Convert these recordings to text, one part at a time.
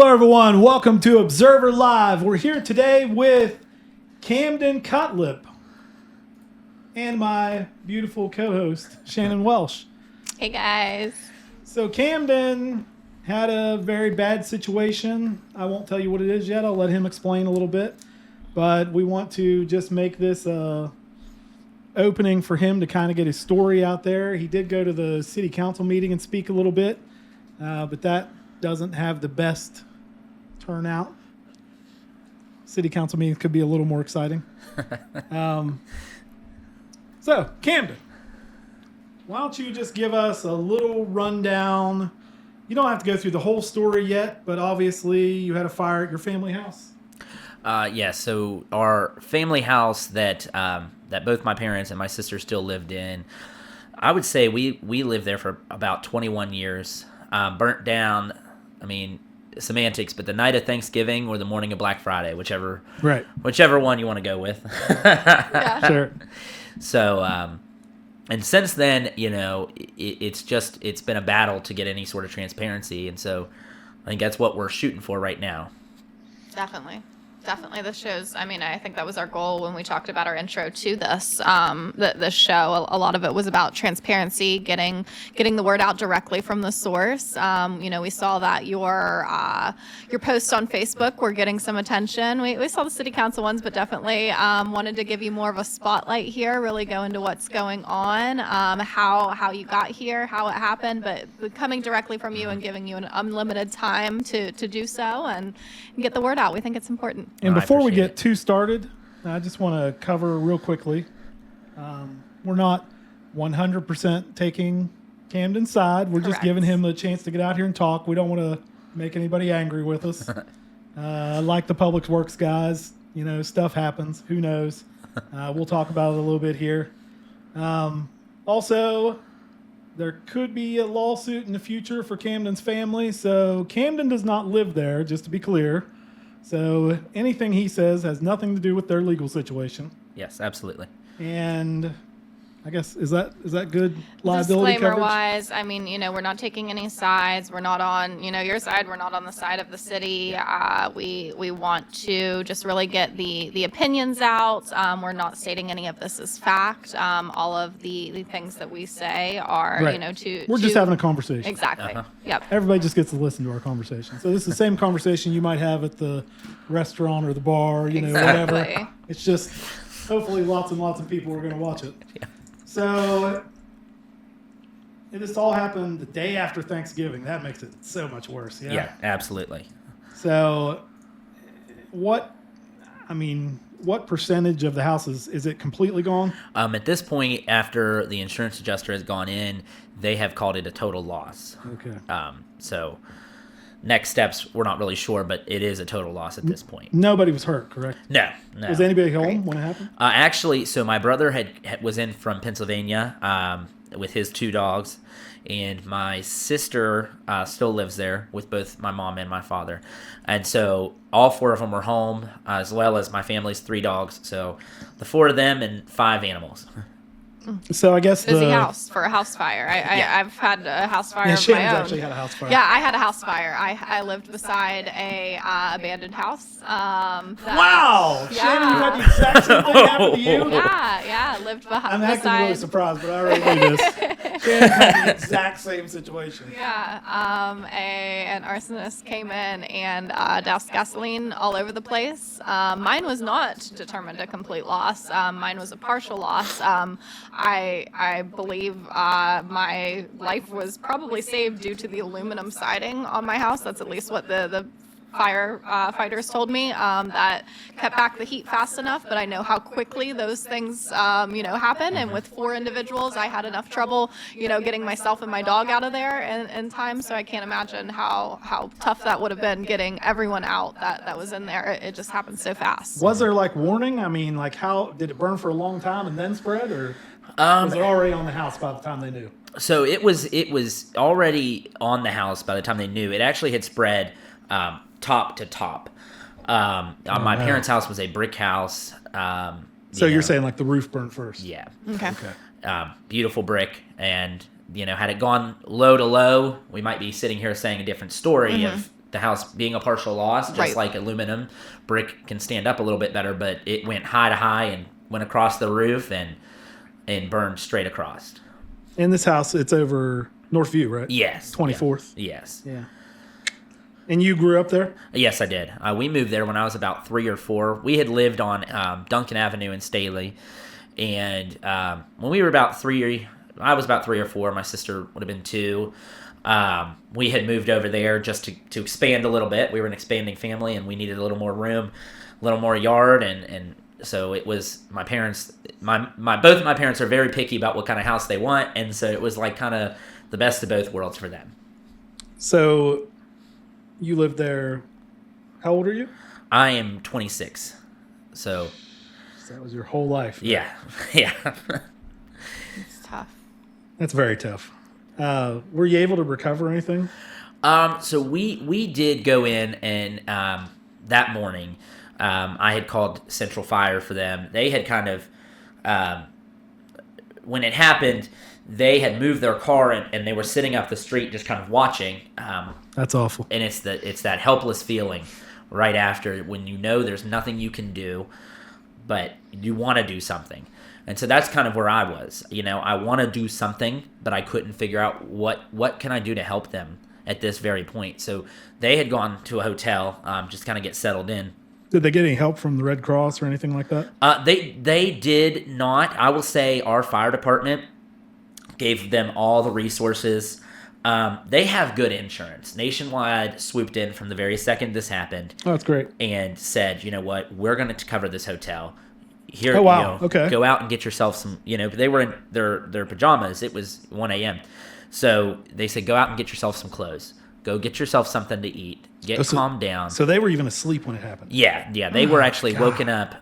Hello, everyone. Welcome to Observer Live. We're here today with Camden Cutlip and my beautiful co-host, Shannon Welsh. Hey, guys. So Camden had a very bad situation. I won't tell you what it is yet. I'll let him explain a little bit. But we want to just make this opening for him to kind of get his story out there. He did go to the city council meeting and speak a little bit, but that doesn't have the best turnout. City council meetings could be a little more exciting. So, Camden, why don't you just give us a little rundown? You don't have to go through the whole story yet, but obviously you had a fire at your family house. So our family house that both my parents and my sister still lived in, I would say we lived there for about 21 years. Burnt down, semantics, but the night of Thanksgiving or the morning of Black Friday, whichever one you want to go with. Yeah. Sure. So, and since then, it's been a battle to get any sort of transparency, and so I think that's what we're shooting for right now. Definitely. This shows, I think that was our goal when we talked about our intro to this. The show, a lot of it was about transparency, getting the word out directly from the source. We saw that your posts on Facebook were getting some attention. We saw the city council ones, but definitely wanted to give you more of a spotlight here, really go into what's going on, how you got here, how it happened, but coming directly from you and giving you an unlimited time to do so and get the word out. We think it's important. And before we get too started, I just want to cover real quickly. We're not 100% taking Camden's side. We're just giving him a chance to get out here and talk. We don't want to make anybody angry with us. Like the public works guys, stuff happens. Who knows? We'll talk about it a little bit here. Also, there could be a lawsuit in the future for Camden's family. So Camden does not live there, just to be clear. So anything he says has nothing to do with their legal situation. Yes, absolutely. And I guess, is that good liability Disclaimer coverage? wise, we're not taking any sides. We're not on, your side. We're not on the side of the city. We want to just really get the opinions out. We're not stating any of this as fact. All of the things that we say are, Right. We're just having a conversation. Exactly. Uh-huh. Yep. Everybody just gets to listen to our conversation. So this is the same conversation you might have at the restaurant or the bar, Exactly. whatever. It's just, hopefully lots and lots of people are going to watch it. Yeah. So this all happened the day after Thanksgiving. That makes it so much worse. Yeah, absolutely. So what percentage of the house is it completely gone? At this point, after the insurance adjuster has gone in, they have called it a total loss. Okay. So next steps, we're not really sure, but it is a total loss at this point. Nobody was hurt, correct? No. Was anybody home when it happened? Actually, so my brother was in from Pennsylvania with his two dogs, and my sister still lives there with both my mom and my father. And so all four of them were home, as well as my family's three dogs. So the four of them and 5 animals. So I guess Busy house for a house fire. I've had a house fire of Shannon's my own. actually had a house fire. Yeah, I had a house fire. I lived beside a abandoned house. Wow! Yeah. Shannon, you had the exact same thing happen to you? Yeah, lived I'm beside. acting really surprised, but I already knew this. Shannon had the exact same situation. Yeah, an arsonist came in and doused gasoline all over the place. Mine was not determined a complete loss. Mine was a partial loss. I believe my life was probably saved due to the aluminum siding on my house. That's at least what the firefighters told me, that kept back the heat fast enough, but I know how quickly those things, happen. And with 4 individuals, I had enough trouble, getting myself and my dog out of there in time. So I can't imagine how tough that would have been getting everyone out that was in there. It just happened so fast. Was there warning? How did it burn for a long time and then spread, or was it already on the house by the time they knew? So it was already on the house by the time they knew. It actually had spread top to top. My parents' house was a brick house. So you're saying the roof burned first? Yeah. Okay. Beautiful brick, and had it gone low to low, we might be sitting here saying a different story of the house being a partial loss, just Right. like aluminum, brick can stand up a little bit better, but it went high to high and went across the roof and burned straight across. In this house, it's over Northview, right? Yes. 24th. Yeah. Yes. Yeah. And you grew up there? Yes, I did. We moved there when I was about 3 or 4. We had lived on Duncan Avenue in Staley, and when we were about 3, I was about 3 or 4. My sister would have been 2. We had moved over there just to expand a little bit. We were an expanding family, and we needed a little more room, a little more yard, and so it was my parents. Both of my parents are very picky about what kind of house they want, and so it was like kind of the best of both worlds for them. So you lived there. How old are you? I am 26, so That was your whole life. yeah, yeah. It's tough. That's very tough. Were you able to recover anything? So we did go in, and that morning, I had called Central Fire for them. They had kind of, when it happened, they had moved their car and they were sitting up the street just kind of watching. That's awful. And it's that helpless feeling right after when you know there's nothing you can do, but you want to do something. And so that's kind of where I was. I want to do something, but I couldn't figure out what can I do to help them at this very point. So they had gone to a hotel, just kind of get settled in. Did they get any help from the Red Cross or anything like that? They did not. I will say our fire department gave them all the resources. They have good insurance. Nationwide swooped in from the very second this happened. Oh, that's great. And said, you know what, we're going to cover this hotel. Here, Oh, wow. Okay. Go out and get yourself some, they were in their pajamas. It was 1 a.m. So they said, go out and get yourself some clothes. Go get yourself something to eat. Calm down. So they were even asleep when it happened. Yeah. They were actually woken up.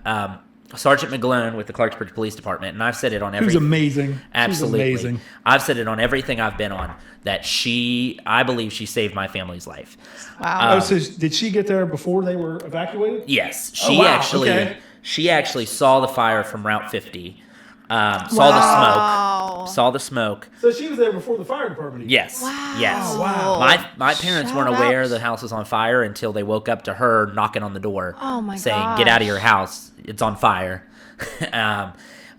Sergeant McGlone with the Clarksburg Police Department, and I've said it on every. It was amazing. Absolutely. She was amazing. I've said it on everything I've been on that I believe she saved my family's life. Wow. So did she get there before they were evacuated? Yes, wow. Okay. She actually saw the fire from Route 50. Saw the smoke. So she was there before the fire department. Even. Yes. Wow. Yes. Wow. My parents Shout weren't aware out. the house was on fire until they woke up to her knocking on the door, Oh my saying, "Get out of gosh. your house! It's on fire."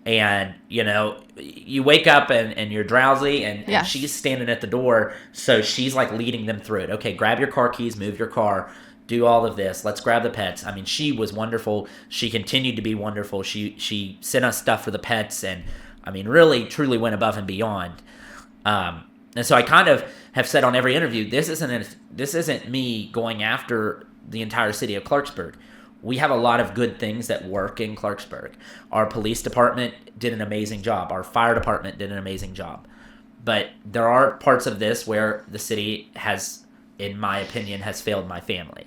And you wake up and you're drowsy, and Yes. she's standing at the door, so she's like leading them through it. Okay, grab your car keys, move your car. Do all of this. Let's grab the pets. I mean, she was wonderful. She continued to be wonderful. She sent us stuff for the pets, and I mean, really, truly went above and beyond. And so I kind of have said on every interview, this isn't me going after the entire city of Clarksburg. We have a lot of good things that work in Clarksburg. Our police department did an amazing job. Our fire department did an amazing job. But there are parts of this where the city has, in my opinion, has failed my family.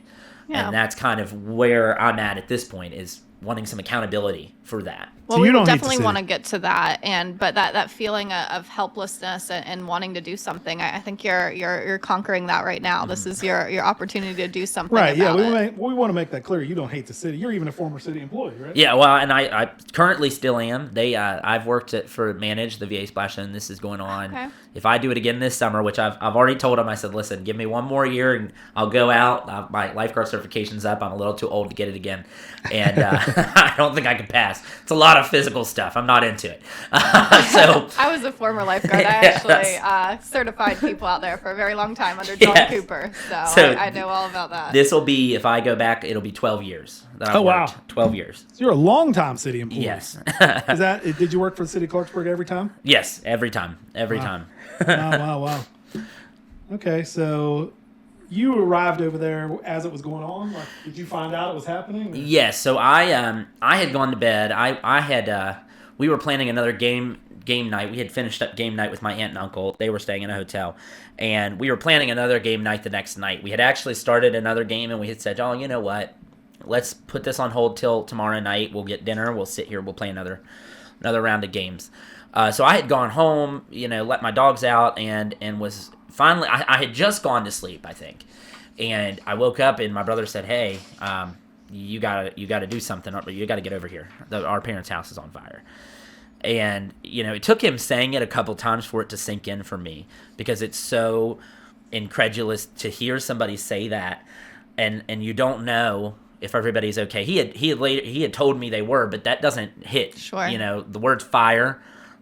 Yeah. And that's kind of where I'm at this point, is wanting some accountability for that. Well, So we you would don't hate the definitely city. want to get to that, but that feeling of helplessness and wanting to do something, I think you're conquering that right now. This is your opportunity to do something. Right. Yeah. about it. We want to make that clear. You don't hate the city. You're even a former city employee, right? Yeah, well, and I currently still am. I've worked manage the VA splash zone. This is going on. Okay. If I do it again this summer, which I've already told them, I said, listen, give me one more year and I'll go out. My lifeguard certification's up. I'm a little too old to get it again, and I don't think I can pass. It's a lot of physical stuff. I'm not into it. So I was a former lifeguard. I Yes. actually certified people out there for a very long time under John Yes. Cooper, so So I know all about that. this will be, if I go back, it'll be 12 years that I've Oh, wow. worked. 12 years. So you're a longtime city employee. Yes. Did you work for the city of Clarksburg every time? Yes, every time. Every Wow. time. Wow. Okay, so you arrived over there as it was going on. Like, did you find out it was happening? or- Yes, so I had gone to bed. I had we were planning another game night. We had finished up game night with my aunt and uncle. They were staying in a hotel, and we were planning another game night the next night. We had actually started another game, and we had said, "Oh, you know what? Let's put this on hold till tomorrow night. We'll get dinner. We'll sit here. We'll play another round of games." So I had gone home, let my dogs out, and was finally. I had just gone to sleep, I think, and I woke up, and my brother said, "Hey, you gotta do something. You gotta get over here. Our parents' house is on fire." And it took him saying it a couple times for it to sink in for me, because it's so incredulous to hear somebody say that, and you don't know if everybody's okay. He had told me they were, but that doesn't hit. Sure. You know, the words fire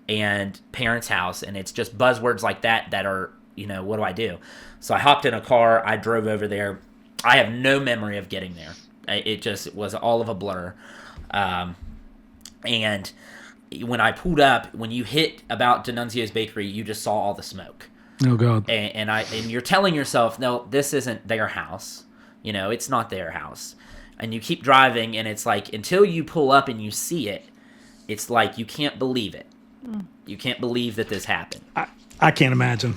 and parents' house, and it's just buzzwords like that are, you know, what do I do? So I hopped in a car. I drove over there. I have no memory of getting there. It just was all of a blur. And when I pulled up, when you hit about D'Annunzio's Bakery, you just saw all the smoke. Oh God! And you're telling yourself, no, this isn't their house. You know, it's not their house. And you keep driving, and it's like until you pull up and you see it, it's like you can't believe it. You can't believe that this happened. I can't imagine.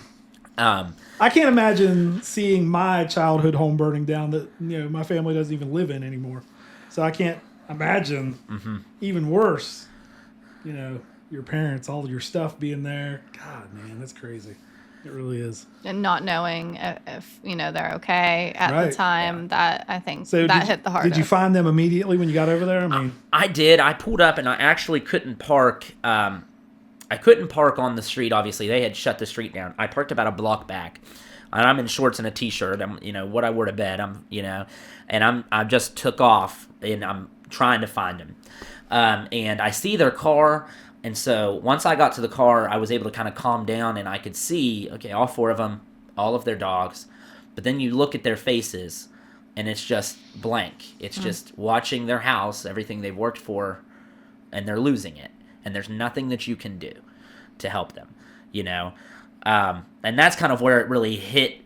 I can't imagine seeing my childhood home burning down that, you know, my family doesn't even live in anymore. So I can't imagine even worse, you know, your parents, all your stuff being there. God, man, that's crazy. It really is. And not knowing if you know, they're okay at Right. the time, that I think So that hit the hardest. Did you find them immediately when you got over there? I mean, I did. I pulled up, and I actually couldn't park. I couldn't park on the street. Obviously, they had shut the street down. I parked about a block back, and I'm in shorts and a t-shirt. I'm, you know, what I wore to bed. I just took off, and I'm trying to find them. And I see their car, and so once I got to the car, I was able to kind of calm down, and I could see, okay, all four of them, all of their dogs. But then you look at their faces, and it's just blank. It's just watching their house, everything they've worked for, and they're losing it. And there's nothing that you can do to help them, you know? And that's kind of where it really hit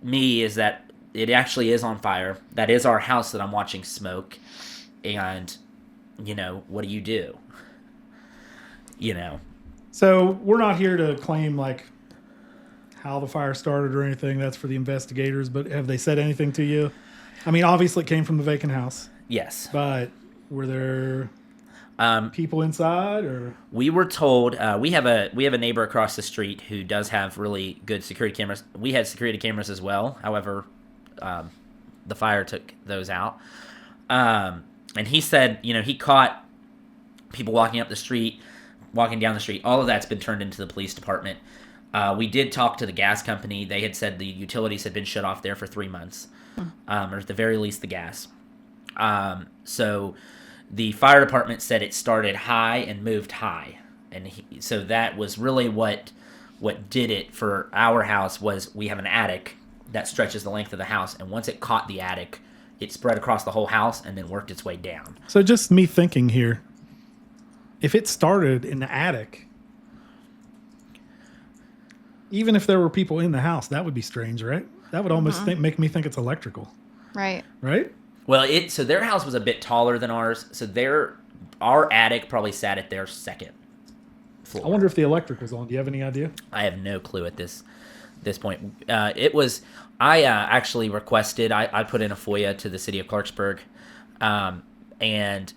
me, is that it actually is on fire. That is our house that I'm watching smoke. And, you know, what do? You know? so we're not here to claim like how the fire started or anything. That's for the investigators. But have they said anything to you? I mean, obviously it came from the vacant house. Yes. But were there people inside, or? We were told we have a neighbor across the street who does have really good security cameras. We had security cameras as well. However, the fire took those out. And he said, you know, he caught people walking down the street. All of that's been turned into the police department. We did talk to the gas company. They had said the utilities had been shut off there for 3 months, or at the very least the gas. So the fire department said it started high and moved high. And so that was really what did it for our house. Was we have an attic that stretches the length of the house. And once it caught the attic, it spread across the whole house and then worked its way down. So just me thinking here, if it started in the attic, even if there were people in the house, that would be strange, right? That would almost make me think it's electrical. Right. Right? Well, so their house was a bit taller than ours, so our attic probably sat at their second floor. I wonder if the electric was on. Do you have any idea? I have no clue at this point. It was. I actually requested. I put in a FOIA to the city of Clarksburg, and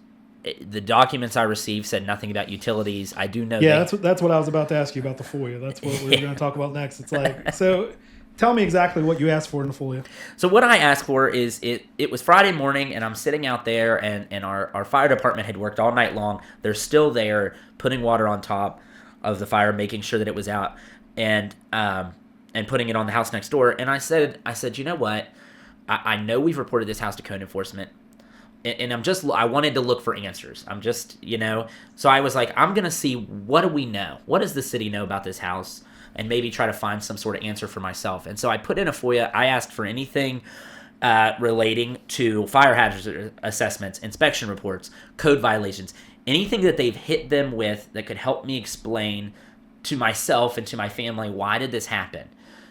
the documents I received said nothing about utilities. I do know. Yeah, that's what I was about to ask you about the FOIA. That's what we were going to talk about next. It's like, so tell me exactly what you asked for in the FOIA. So what I asked for is it was Friday morning, and I'm sitting out there, and our fire department had worked all night long. They're still there putting water on top of the fire, making sure that it was out, and putting it on the house next door. And I said, you know what? I know we've reported this house to code enforcement, and I wanted to look for answers. I'm just, you know, so I was like, I'm going to see, what do we know? What does the city know about this house? And maybe try to find some sort of answer for myself. And so I put in a FOIA. I asked for anything relating to fire hazard assessments, inspection reports, code violations, anything that they've hit them with that could help me explain to myself and to my family, why did this happen?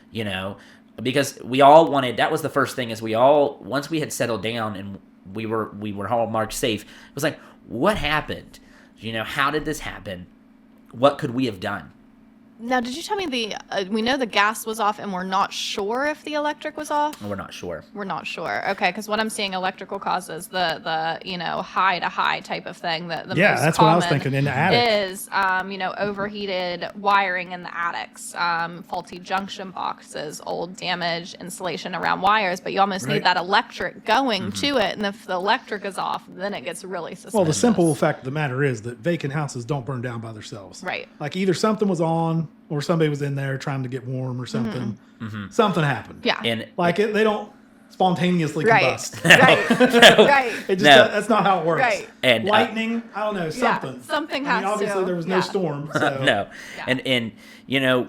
You know, because we all wanted, that was the first thing, is once we had settled down and we were all marked safe, it was like, what happened? You know, how did this happen? What could we have done? Now, did you tell me we know the gas was off, and we're not sure if the electric was off? We're not sure. We're not sure. Okay, because what I'm seeing, electrical causes the you know, high to high type of thing. The Yeah, most that's what I was common thinking, in the attic. is you know, overheated wiring in the attics, faulty junction boxes, old damaged insulation around wires. But you almost Right. need that electric going to it, and if the electric is off, then it gets really suspicious. Well, the simple fact of the matter is that vacant houses don't burn down by themselves. Right. Like either something was on, on, or somebody was in there trying to get warm or something. Something happened. Yeah. And They don't spontaneously Right. combust. Right. It just No. that's not how it works. Right. And Lightning, I don't know, something. something I mean, has obviously to. there was no storm. So. no, Yeah. and you know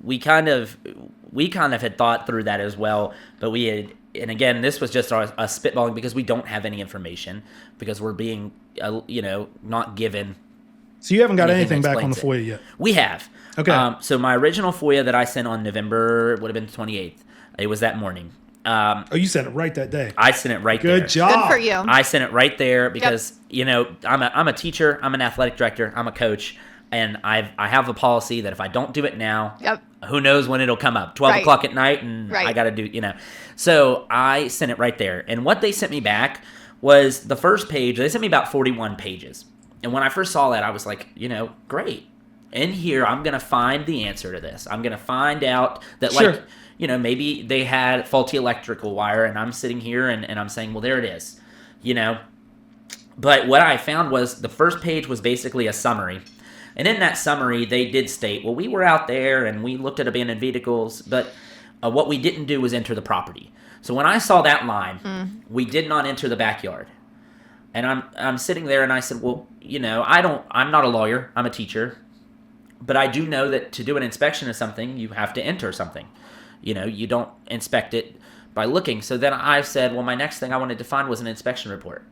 we kind of had thought through that as well, but we had, and again, this was just us spitballing because we don't have any information because we're being not given. So you haven't got Anything anything that back on the explains FOIA yet? We have. Okay. So my original FOIA that I sent on November would have been the 28th. It was that morning. Oh, you sent it right that day. I sent it right there. Good job. Good for you. I sent it right there because I'm a teacher, I'm an athletic director, I'm a coach, and I have a policy that if I don't do it now, who knows when it'll come up? 12 o'clock at night, and I got to do So I sent it right there, and what they sent me back was the first page. They sent me about 41 pages, and when I first saw that, I was like, great. In here, I'm gonna find the answer to this. I'm gonna find out that maybe they had faulty electrical wire, and I'm sitting here and I'm saying, well, there it is, But what I found was the first page was basically a summary. And in that summary, they did state, well, we were out there and we looked at abandoned vehicles, but what we didn't do was enter the property. So when I saw that line, we did not enter the backyard. And I'm sitting there and I said, well, I'm not a lawyer, I'm a teacher. But I do know that to do an inspection of something, you have to enter something. You don't inspect it by looking. So then I said, well, my next thing I wanted to find was an inspection report.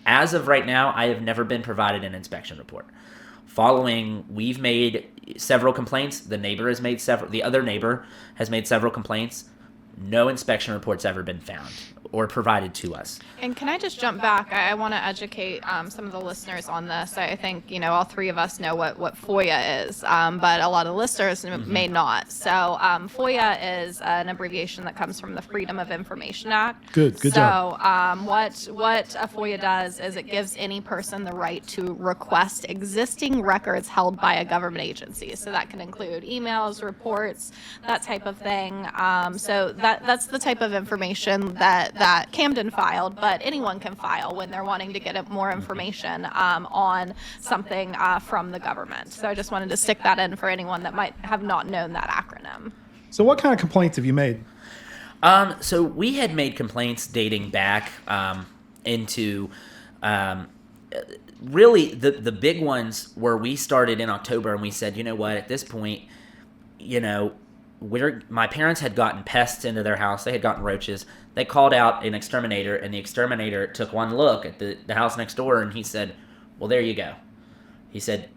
As of right now, I have never been provided an inspection report. We've made several complaints. The other neighbor has made several complaints. No inspection report's ever been found or provided to us. And can I just jump back? I want to educate some of the listeners on this. I think, all three of us know what FOIA is, but a lot of listeners may not. So FOIA is an abbreviation that comes from the Freedom of Information Act. Good job. So what a FOIA does is it gives any person the right to request existing records held by a government agency. So that can include emails, reports, that type of thing. So that's the type of information that Camden filed, but anyone can file when they're wanting to get more information on something from the government. So I just wanted to stick that in for anyone that might have not known that acronym. So what kind of complaints have you made? So we had made complaints dating back into really the big ones where we started in October and we said, at this point, my parents had gotten pests into their house. They had gotten roaches. They called out an exterminator, and the exterminator took one look at the house next door, and he said, well, there you go. He said,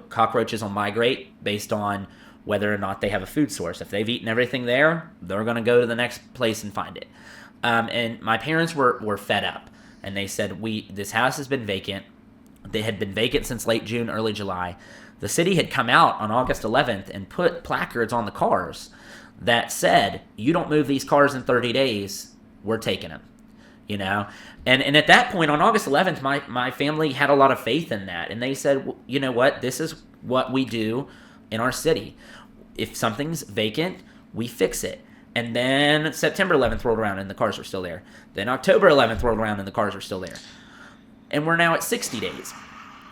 cockroaches will migrate based on whether or not they have a food source. If they've eaten everything there, they're going to go to the next place and find it. And my parents were fed up, and they said, this house has been vacant. They had been vacant since late June, early July. The city had come out on August 11th and put placards on the cars that said, you don't move these cars in 30 days, we're taking them, And at that point, on August 11th, my family had a lot of faith in that. And they said, well, you know what, this is what we do in our city. If something's vacant, we fix it. And then September 11th rolled around and the cars were still there. Then October 11th rolled around and the cars were still there. And we're now at 60 days.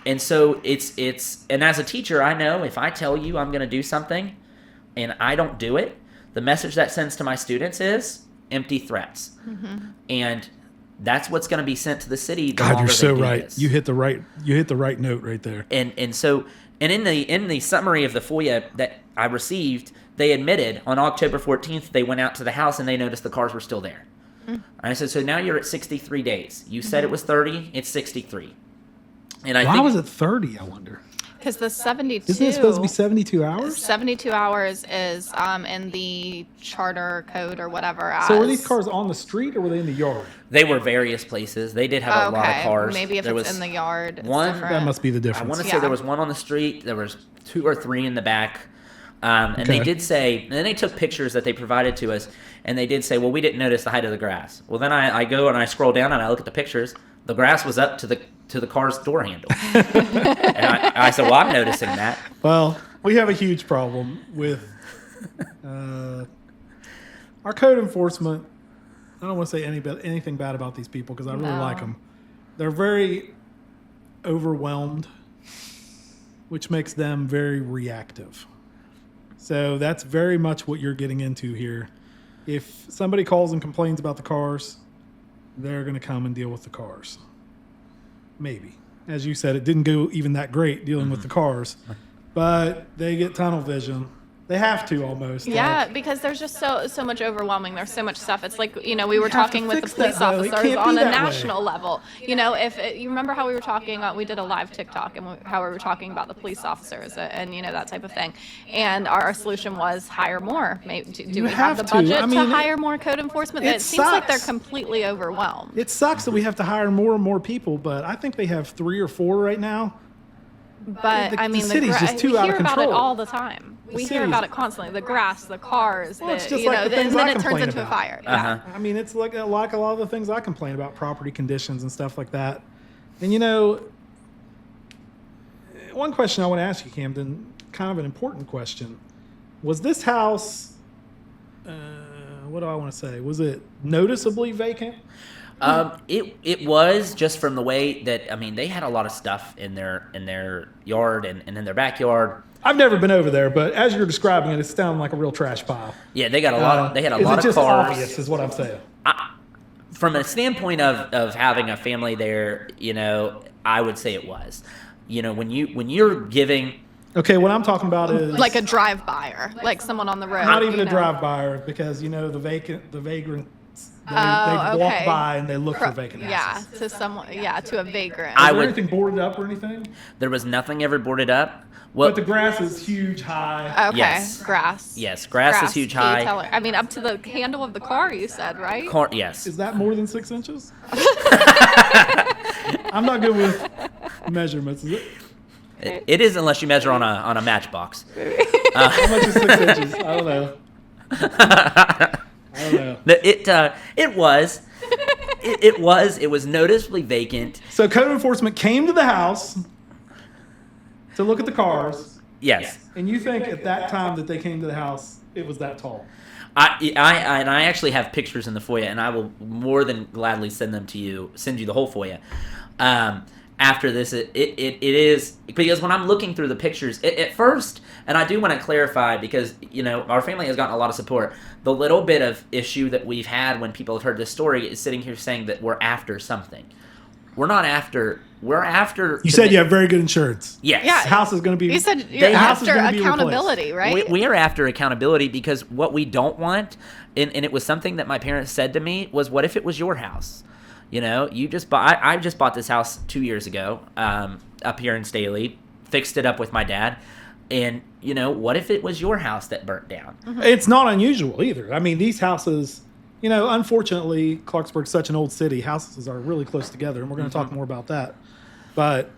And so and as a teacher, I know if I tell you I'm going to do something and I don't do it, the message that sends to my students is empty threats. And that's what's going to be sent to the city. God, you're so right. This. You hit the right note right there. And in the summary of the FOIA that I received, they admitted on October 14th they went out to the house and they noticed the cars were still there. And I said, so now you're at 63 days. You said it was 30, it's 63. And Why was it 30, I wonder? Because the 72... Isn't it supposed to be 72 hours? 72 hours is in the charter code or whatever. So were these cars on the street or were they in the yard? They were various places. They did have a lot of cars. Maybe if there it's in the yard, it's one, different. That must be the difference. I want to say there was one on the street. There was 2 or 3 in the back. And they did say, and then they took pictures that they provided to us, and they did say, well, we didn't notice the height of the grass. Well, then I go and I scroll down and I look at the pictures. The grass was up to the car's door handle. And I said, well, I'm noticing that. Well, we have a huge problem with our code enforcement. I don't want to say anything bad about these people because I really like them. They're very overwhelmed, which makes them very reactive. So that's very much what you're getting into here. If somebody calls and complains about the cars, they're going to come and deal with the cars. Maybe. As you said, it didn't go even that great dealing with the cars, but they get tunnel vision. They have to almost. Yeah, because there's just so much overwhelming. There's so much stuff. It's like, we were talking with the fix police that, though. It officers can't be on a that way. national level. If you remember how we were talking, we did a live TikTok and how we were talking about the police officers and that type of thing. And our solution was hire more. Maybe, do we have the budget to hire more code enforcement? It seems like they're completely overwhelmed. It sucks that we have to hire more and more people, but I think they have 3 or 4 right now. But the city's just too we out of hear about control. it all the time. We hear about it constantly. The grass, the cars, Well, it's just like the things and then I it turns complain into a about. fire. Yeah. I mean, it's like a lot of the things I complain about, property conditions and stuff like that. And one question I want to ask you, Camden, kind of an important question. Was this house, what do I want to say? Was it noticeably vacant? It was, just from the way that, they had a lot of stuff in their yard and in their backyard. I've never been over there, but as you're describing it, it's sounding like a real trash pile. Yeah, they got a lot. They had a lot Is of it just cars. obvious, is what I'm saying. From a standpoint of having a family there, I would say it was. When you're giving. Okay, what I'm talking about is Like a drive-byer, like someone on the road. not even a drive-by, because the vagrants. They walk by and they look for vacant houses. Yeah, to someone. Yeah, to a vagrant. Is there anything boarded up or anything? There was nothing ever boarded up. Well, But the grass is huge, high. Okay, Yes. grass. Yes, grass is huge, Can you high. tell her? Up to the handle of the car, you said, right? Yes. Is that more than 6 inches? I'm not good with measurements. Is it? It is, unless you measure on a matchbox. How much is 6 inches? I don't know. I don't know. It was noticeably vacant. So code enforcement came to the house to look at the cars, Yes. and you think at that time that they came to the house, it was that tall? I actually have pictures in the FOIA, and I will more than gladly send you the whole FOIA. After this, it is, because when I'm looking through the pictures, at first, and I do want to clarify, because our family has gotten a lot of support. The little bit of issue that we've had when people have heard this story is sitting here saying that we're after something. We're not after. We're after. You said you have very good insurance. Yes. Yeah. The house is going to be. You said you're house is after gonna be accountability, right? We are after accountability, because what we don't want, and it was something that my parents said to me, was, what if it was your house? You just bought. I just bought this house 2 years ago, up here in Staley. Fixed it up with my dad, and what if it was your house that burnt down? Mm-hmm. It's not unusual either. These houses, unfortunately, Clarksburg's such an old city. Houses are really close together, and we're going to talk more about that. But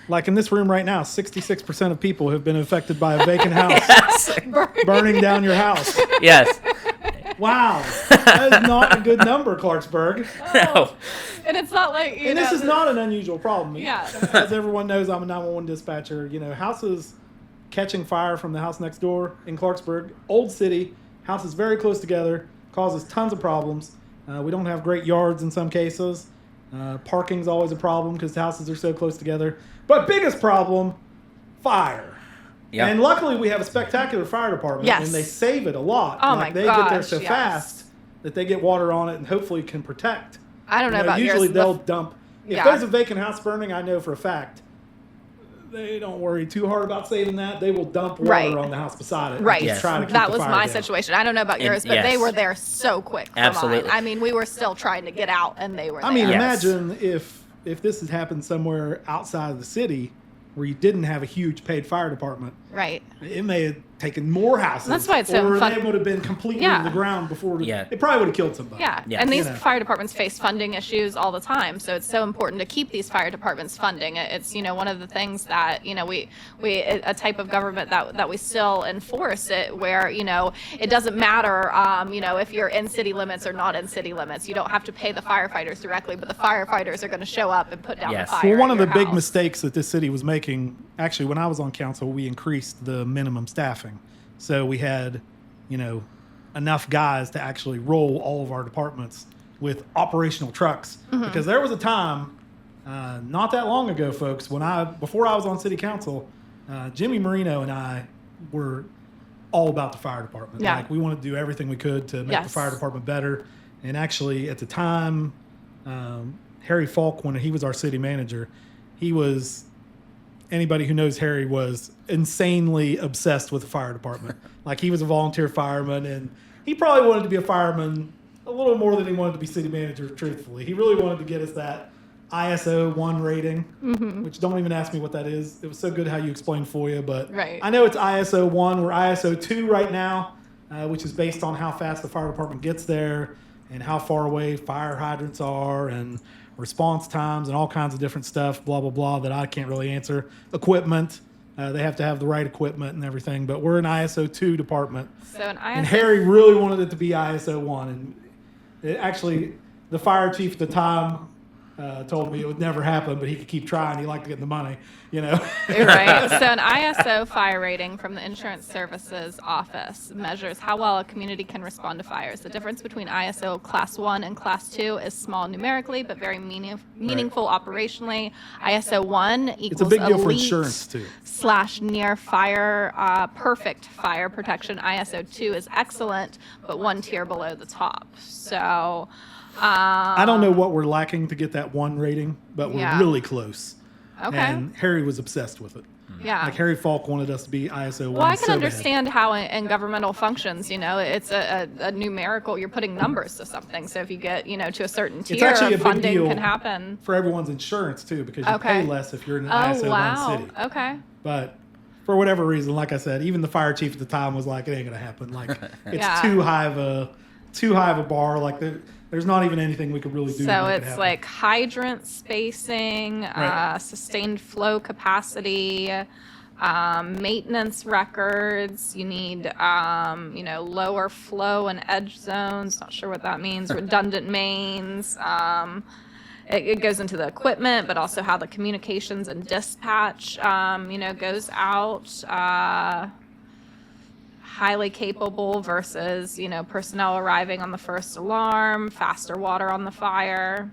like in this room right now, 66% of people have been affected by a vacant house Yes. burning down your house. Yes. Wow, that is not a good number, Clarksburg. No. And it's not like And this is not an unusual problem. Yeah. As everyone knows, I'm a 911 dispatcher. Houses catching fire from the house next door in Clarksburg, old city, houses very close together, causes tons of problems. We don't have great yards in some cases. Parking's always a problem because the houses are so close together. But biggest problem, fire. Yep. And luckily we have a spectacular fire department, Yes. and they save it a lot. Oh my they get there gosh, so yes. fast that they get water on it and hopefully can protect. I don't know about usually yours. they'll dump. If Yeah. there's a vacant house burning, I know for a fact they don't worry too hard about saving that. They will dump water Right. on the house beside it. and Right. just try to keep That the was fire my down. situation. I don't know about And- yours, but they yes. were there so quick. For Absolutely. Mine. We were still trying to get out, and they were there. Yes. Yes. Imagine if this had happened somewhere outside of the city where you didn't have a huge paid fire department. Right. It may have taken more houses. That's why it's so or fun- they would have been completely Yeah. to the ground before. Yeah. It probably would have killed somebody. Yeah. Yeah. And these You know. fire departments face funding issues all the time. So it's so important to keep these fire departments funding. It's, one of the things that, we a type of government that we still enforce it where, it doesn't matter, if you're in city limits or not in city limits. You don't have to pay the firefighters directly, but the firefighters are going to show up and put down Yes. the fire. Well, one at of the your big house. mistakes that this city was making, actually, when I was on council, we increased the minimum staffing. So we had, enough guys to actually roll all of our departments with operational trucks. Mm-hmm. Because there was a time, not that long ago, folks, before I was on city council, Jimmy Marino and I were all about the fire department. Yeah. Like we wanted to do everything we could to make the fire department better. And actually, at the time, Harry Falk, when he was our city manager, anybody who knows Harry was insanely obsessed with the fire department. Like he was a volunteer fireman, and he probably wanted to be a fireman a little more than he wanted to be city manager, truthfully. He really wanted to get us that ISO 1 rating, which don't even ask me what that is. It was so good how you explained FOIA, but I know it's ISO 1. We're ISO 2 right now, which is based on how fast the fire department gets there and how far away fire hydrants are and response times and all kinds of different stuff, blah, blah, blah, that I can't really answer. Equipment. They have to have the right equipment and everything, but we're an ISO 2 department. And Harry really wanted it to be ISO 1. And actually, the fire chief at the time told me it would never happen, but he could keep trying. He liked to get the money, Right. So an ISO fire rating from the Insurance Services Office measures how well a community can respond to fires. The difference between ISO Class 1 and Class 2 is small numerically, but very meaningful operationally. ISO 1 equals it's a big deal elite for insurance, too. / near fire, perfect fire protection. ISO 2 is excellent, but one tier below the top. So... I don't know what we're lacking to get that 1 rating, but we're really close. Okay. And Harry was obsessed with it. Yeah. Like Harry Falk wanted us to be ISO 1. Well, I can understand how in governmental functions, it's a numerical, you're putting numbers to something. So if you get, to a certain tier, it's actually a big funding deal can happen. For everyone's insurance, too, because you pay less if you're in an ISO 1 city. Okay. But for whatever reason, like I said, even the fire chief at the time was like, it ain't going to happen. Like, it's too high of a bar. Like, there's not even anything we could really do. So it's like hydrant spacing, sustained flow capacity, maintenance records. You need, lower flow and edge zones. Not sure what that means. Redundant mains. It goes into the equipment, but also how the communications and dispatch, goes out. Highly capable versus, personnel arriving on the first alarm, faster water on the fire.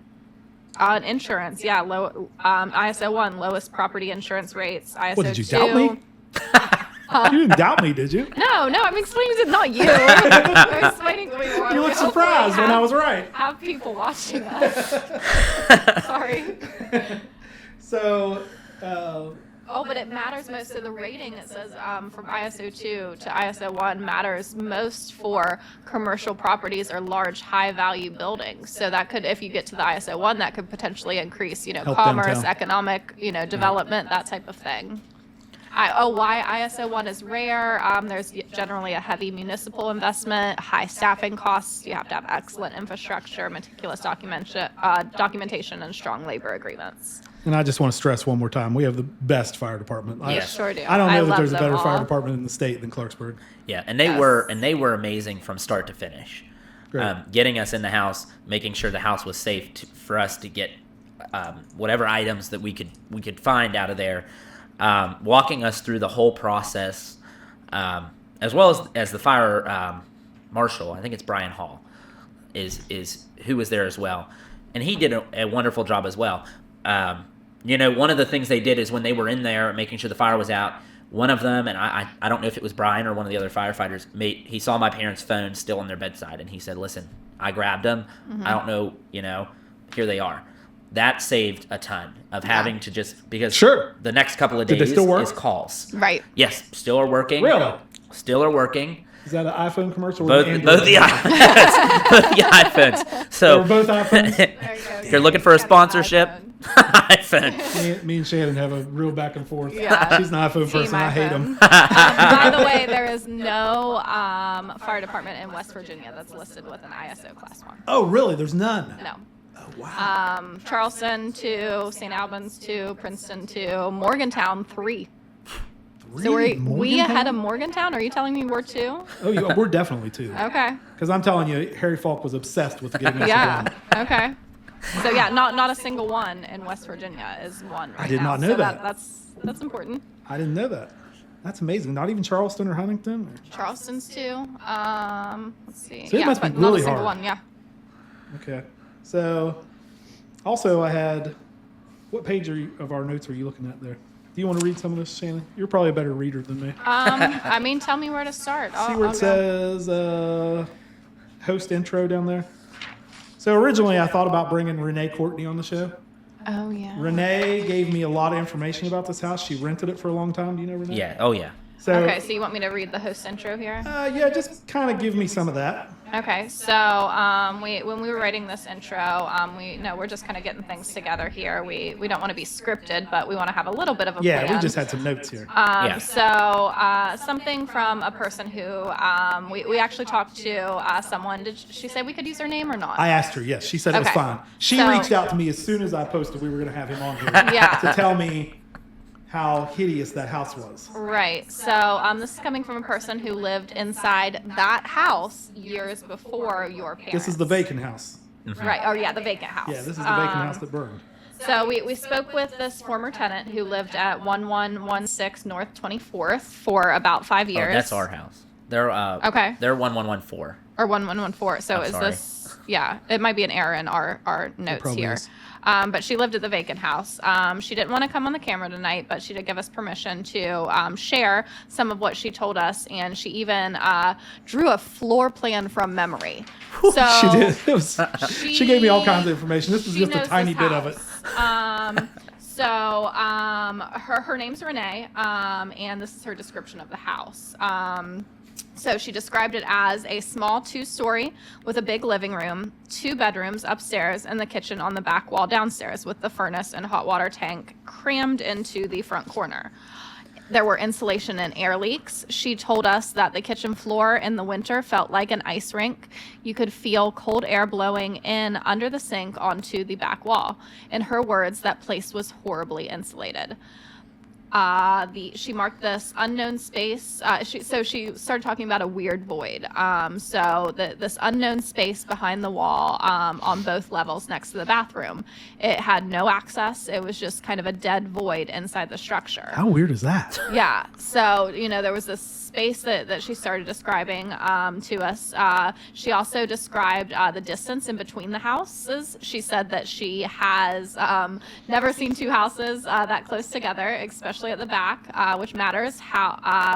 Insurance, low, ISO 1, lowest property insurance rates. ISO What, did you 2. doubt me? You didn't doubt me, did you? No, I'm explaining to not you. I'm explaining to you. You look surprised when I was right. Have people watching us. Sorry. So... but it matters most. So the rating, it says from ISO 2 to ISO 1 matters most for commercial properties or large high-value buildings. So that could, if you get to the ISO 1, that could potentially increase, commerce, downtown. Economic, development, that type of thing. Why ISO 1 is rare. There's generally a heavy municipal investment, high staffing costs. You have to have excellent infrastructure, meticulous documentation, and strong labor agreements. And I just want to stress one more time, we have the best fire department. Sure do. I don't know that love there's a them better all. fire department in the state than Clarksburg. Yeah, and they were amazing from start to finish. Getting us in the house, making sure the house was safe for us to get whatever items that we could find out of there, walking us through the whole process, as well as the fire marshal. I think it's Brian Hall, is who was there as well, and he did a wonderful job as well. One of the things they did is when they were in there making sure the fire was out, one of them, and I don't know if it was Brian or one of the other firefighters, he saw my parents' phone still on their bedside, and he said, listen, I grabbed them. I don't know, here they are. That saved a ton of having to just, because the next couple of days is calls. Right. Yes, still are working. Really? Still are working. Is that an iPhone commercial? Both the iPhones. So both iPhones. If you're looking for a sponsorship, iPhone. Me and Shannon have a real back and forth. Yeah. She's an iPhone Team person. I hate them. By the way, there is no fire department in West Virginia that's listed with an ISO Class 1. Oh, really? There's none? No. Oh, wow. Charleston 2, St. Albans 2, Princeton 2, Morgantown 3. So we ahead of Morgantown? Are you telling me we're 2? Oh, we're definitely 2. Okay. Because I'm telling you, Harry Falk was obsessed with getting us one. Okay. So not a single one in West Virginia is one right I did now. not know so that. That's important. I didn't know that. That's amazing. Not even Charleston or Huntington? Charleston's 2. Let's see. So it must be but really not a single hard. one. Yeah. Okay. So, also I had, what page of our notes are you looking at there? Do you want to read some of this, Shannon? You're probably a better reader than me. I mean, tell me where to start. See where it says host intro down there? So originally I thought about bringing Renee Courtney on the show. Oh, yeah. Renee gave me a lot of information about this house. She rented it for a long time. Do you know Renee? Yeah. Oh, yeah. So, Okay, so you want me to read the host intro here? yeah, just kind of give me some of that. Okay, so when we were writing this intro, we're just kind of getting things together here. We don't want to be scripted, but we want to have a little bit of a Yeah, plan. we just had some notes here. Yeah. So something from a person who we actually talked to someone. Did she say we could use her name or not? I asked her, yes. She said it was Okay. fine. She So- reached out to me as soon as I posted we were going to have him on here Yeah. to tell me how hideous that house was. Right. So this is coming from a person who lived inside that house years before your parents. This is the vacant house. Right. Oh, yeah, the vacant house. Yeah, this is the vacant house that burned. So we spoke with this former tenant who lived at 1116 North 24th for about 5 Oh, years. that's our house. They're Okay. They're 1114. Or 1114. So I'm is sorry. this? Yeah, it might be an error in our notes probably here. is. But she lived at the vacant house. She didn't want to come on the camera tonight, but she did give us permission to share some of what she told us, and she even drew a floor plan from her She did. It was, she gave me all kinds of information. This is she just a knows tiny this bit of it. house. Her name's Renee, and this is her description of the house. So she described it as a small 2-story with a big living room, 2 bedrooms upstairs, and the kitchen on the back wall downstairs with the furnace and hot water tank crammed into the front corner. There were insulation and air leaks. She told us that the kitchen floor in the winter felt like an ice rink. You could feel cold air blowing in under the sink onto the back wall. In her words, that place was horribly insulated. She marked this unknown space. She started talking about a weird void. This unknown space behind the wall on both levels next to the bathroom. It had no access. It was just kind of a dead void inside the structure. How weird is that? Yeah. So, there was this space that she started describing to us. She also described the distance in between the houses. She said that she has never seen 2 houses that close together, especially at the back, which matters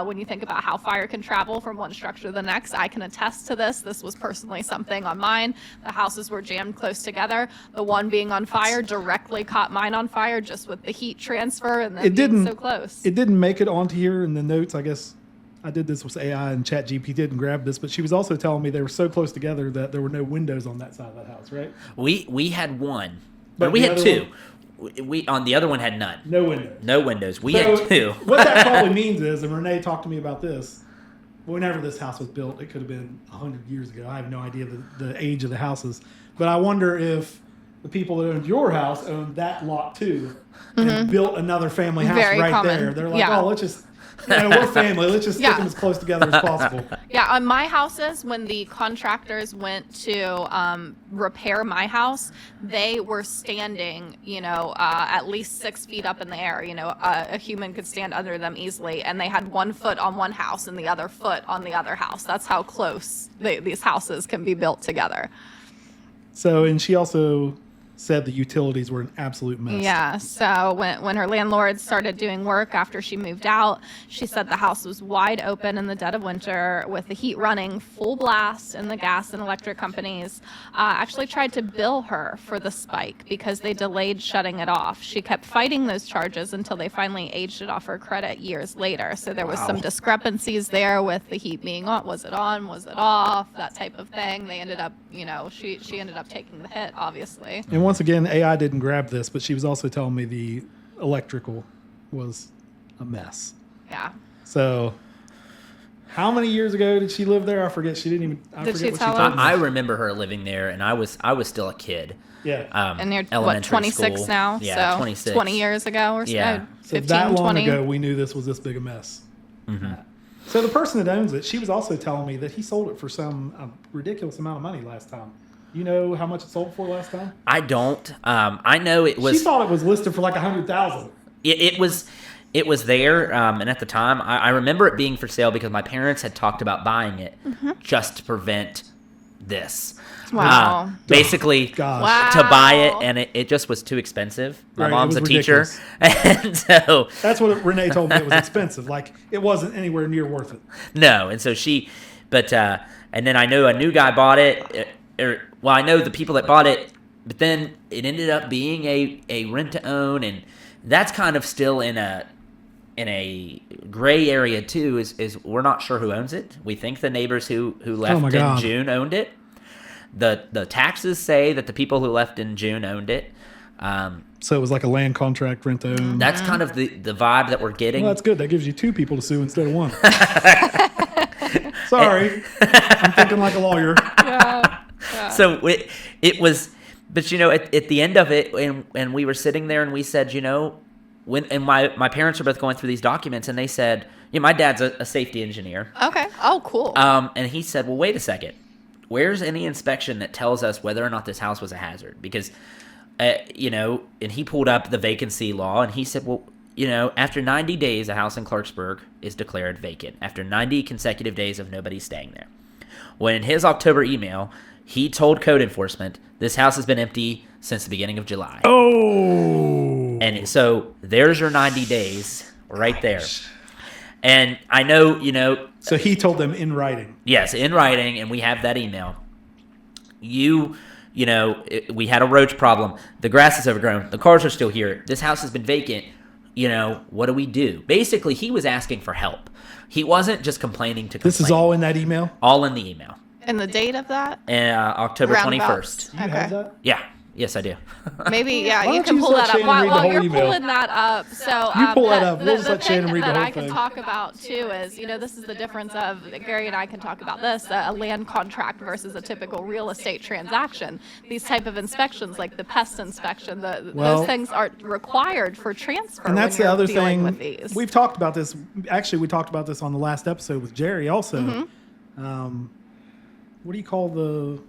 when you think about how fire can travel from one structure to the next. I can attest to this. This was personally something on mine. The houses were jammed close together. The one being on fire directly caught mine on fire just with the heat transfer and then being so close. It didn't make it onto here in the notes. I guess I did this with AI and ChatGPT didn't grab this, but she was also telling me they were so close together that there were no windows on that side of that house, right? We had one, But but we the had other 2. We on the other one had none. No windows. No windows. We So had 2. What that probably means is, and Renee talked to me about this, whenever this house was built, it could have been 100 years ago. I have no idea the age of the houses. But I wonder if the people that owned your house owned that lot too and built another family house Very right common. there. They're like, Yeah. oh, let's just, we're family. Let's just stick Yeah. them as close together as possible. Yeah, on my houses, when the contractors went to repair my house, they were standing, at least 6 feet up in the air. A human could stand under them easily, and they had 1 foot on one house and the other foot on the other house. That's how close these houses can be built together. So, and she also said the utilities were an absolute mess. Yeah, so when her landlord started doing work after she moved out, she said the house was wide open in the dead of winter with the heat running full blast, and the gas and electric companies actually tried to bill her for the spike because they delayed shutting it off. She kept fighting those charges until they finally aged it off her credit years later. So there was some discrepancies there with the heat being on. Was it on? Was it off? That type of thing. They ended up, she ended up taking the hit, obviously. And once again, AI didn't grab this, but she was also telling me the electrical was a mess. Yeah. So, how many years ago did she live there? I forget. She didn't even. I Did forget she what tell she told us? me. I remember her living there, and I was still a kid. Yeah. And you're, Elementary 26 school. now? Yeah, So 26. 20 years ago or so? Yeah. So 15, that long 20? ago, we knew this was this big a mess. So the person that owns it, she was also telling me that he sold it for some ridiculous amount of money last time. You know how much it sold for last time? I don't. I know it was. She thought it was listed for like $100,000. It was there, and at the time, I remember it being for sale because my parents had talked about buying it just to prevent this. Wow. Basically, Gosh. to buy it, and it just was too expensive. My Right, it mom's was a teacher, ridiculous. and so That's what Renee told me. It was expensive. Like, it wasn't anywhere near worth it. no, and so and then I know a new guy bought it. I know the people that bought it, but then it ended up being a rent to own, and that's kind of still in a gray area too. Is we're not sure who owns it. We think the neighbors who left my in God. June owned it. The taxes say that the people who left in June owned it. So it was like a land contract, rent to own. That's kind of the vibe that we're getting. Well, that's good. That gives you two people to sue instead of one. Sorry. I'm thinking like a lawyer. Yeah. So it was, but at the end of it, and we were sitting there and we said, my parents were both going through these documents and they said, my dad's a safety engineer. Okay. Oh, cool. And he said, well, wait a second. Where's any inspection that tells us whether or not this house was a hazard? Because, and he pulled up the vacancy law and he said, well, after 90 days, a house in Clarksburg is declared vacant. After 90 consecutive days of nobody staying there. Well, in his October email, he told code enforcement, this house has been empty since the beginning of July. Oh. And so there's your 90 days right there. And I know, So he told them in writing. yes, in writing, and we have that email. We had a roach problem. The grass is overgrown. The cars are still here. This house has been vacant. What do we do? Basically, he was asking for help. He wasn't just complaining to complain. This is all in that email? All in the email. And the date of that? October Roundabouts. 21st. Do you have that? Yeah. Yes, I do. Maybe, yeah, Why you don't can you pull let that up. Shannon read the While whole you're email? pulling that up, so You pull that up. We'll just let the Shannon thing read the that whole I can thing. talk about too is, this is the difference of Gary and I can talk about this: a land contract versus a typical real estate transaction. These type of inspections, like the pest inspection, Well- those things aren't required for transfer. And that's when the you're other dealing thing. with these. We've talked about this. Actually, we talked about this on the last episode with Jerry also. Mm-hmm. What do you call the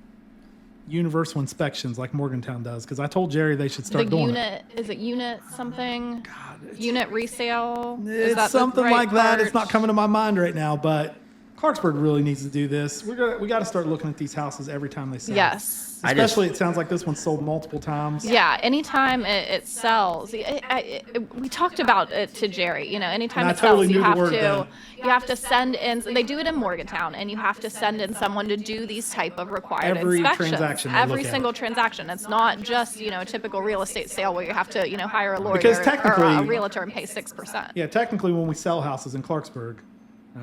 universal inspections like Morgantown does? Because I told Jerry they should start the doing unit is it unit something? it. Unit resale? Is It's that the something right like that. It's part? not coming to my mind right now, but Clarksburg really needs to do this. We got to start looking at these houses every time they sell. Yes. Especially, it sounds like this one's sold multiple times. Yeah, anytime it sells, we talked about it to Jerry. Anytime And I it sells, totally you knew the have word to then. you have to send in. They do it in Morgantown, and you have to send in someone to do these type of required Every inspections. transaction they Every look at. single transaction. It's not just a typical real estate sale where you have to hire a lawyer Because or technically- a realtor and pay 6%. Yeah, technically, when we sell houses in Clarksburg,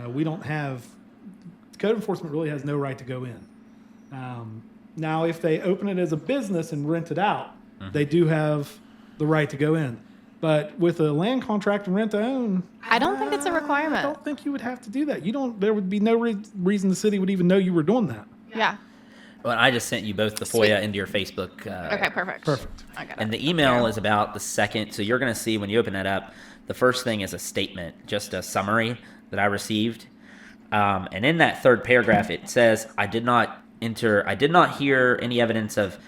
we don't have code enforcement really has no right to go in. Now, if they open it as a business and rent it out, they do have the right to go in. But with a land contract and rent to own, I don't think it's a requirement. I don't think you would have to do that. There would be no reason the city would even know you were doing that. Yeah. Well, I just sent you both the FOIA into your Facebook. Okay. Perfect. Perfect. I got it. And the email is about the second. So you're going to see when you open that up, the first thing is a statement, just a summary that I received. And in that third paragraph, it says, I did not hear any evidence of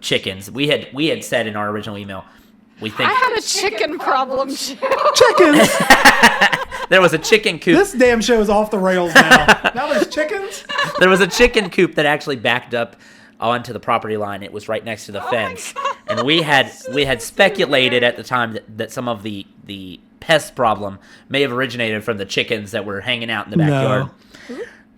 chickens. We had said in our original email, we think I had a chicken problem too. Chickens! there was a chicken coop. This damn show is off the rails now. Now there's chickens? There was a chicken coop that actually backed up onto the property line. It was right next to the fence. And we had speculated at the time that some of the pest problem may have originated from the chickens that were hanging out in the backyard.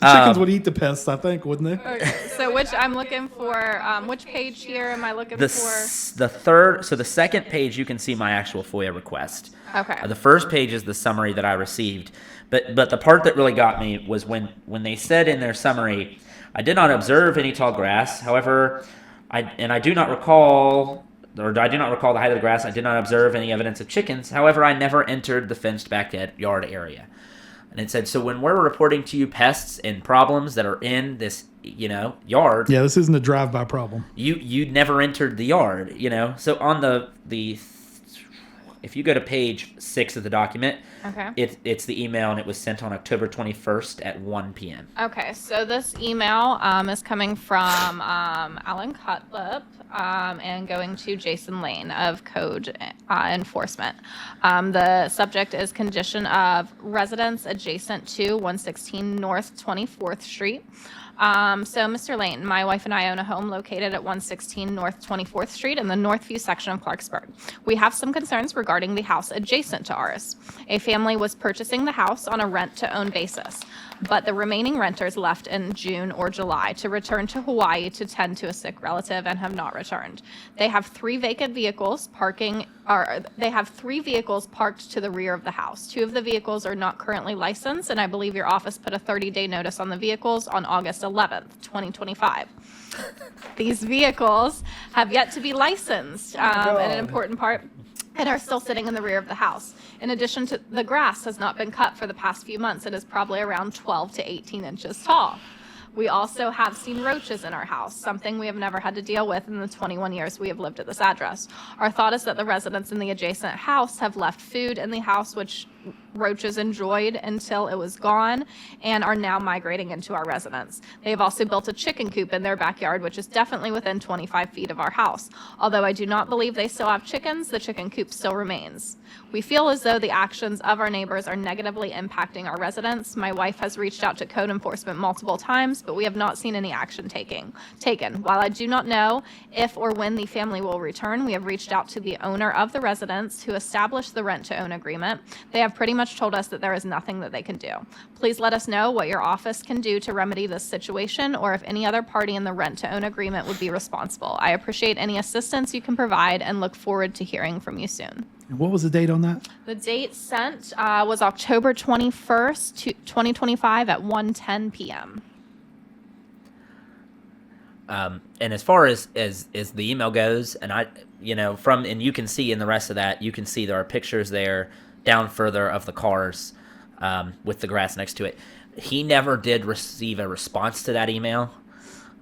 The chickens would eat the pests, I think, wouldn't they? Okay, so which I'm looking for, which page here am I looking for? The second page, you can see my actual FOIA request. Okay. The first page is the summary that I received. But the part that really got me was when they said in their summary, I did not observe any tall grass. However, I do not recall the height of the grass. I did not observe any evidence of chickens. However, I never entered the fenced backyard area. And it said, so when we're reporting to you pests and problems that are in this, yard. Yeah, this isn't a drive-by problem. You never entered the yard, So on the if you go to page 6 of the document, Okay. it's the email, and it was sent on October 21st at 1 p.m. Okay, so this email is coming from Alan Cutlip and going to Jason Lane of Code Enforcement. The subject is condition of residence adjacent to 116 North 24th Street. So, Mr. Lane, my wife and I own a home located at 116 North 24th Street in the Northview section of Clarksburg. We have some concerns regarding the house adjacent to ours. A family was purchasing the house on a rent-to-own basis, but the remaining renters left in June or July to return to Hawaii to tend to a sick relative and have not returned. They have 3 vacant vehicles they have 3 vehicles parked to the rear of the house. 2 of the vehicles are not currently licensed, and I believe your office put a 30-day notice on the vehicles on August 11th, 2025. These vehicles have yet to be licensed, and an important part, and are still sitting in the rear of the house. In addition to the grass has not been cut for the past few months. It is probably around 12 to 18 inches tall. We also have seen roaches in our house, something we have never had to deal with in the 21 years we have lived at this address. Our thought is that the residents in the adjacent house have left food in the house, which roaches enjoyed until it was gone, and are now migrating into our residence. They have also built a chicken coop in their backyard, which is definitely within 25 feet of our house. Although I do not believe they still have chickens, the chicken coop still remains. We feel as though the actions of our neighbors are negatively impacting our residents. My wife has reached out to code enforcement multiple times, but we have not seen any action taken. While I do not know if or when the family will return, we have reached out to the owner of the residence who established the rent-to-own agreement. They have pretty much told us that there is nothing that they can do. Please let us know what your office can do to remedy this situation, or if any other party in the rent-to-own agreement would be responsible. I appreciate any assistance you can provide and look forward to hearing from you soon. And what was the date on that? The date sent was October 21st, 2025 at 1:10 p.m. And as far as the email goes, and and you can see in the rest of that, you can see there are pictures there down further of the cars with the grass next to it. He never did receive a response to that email.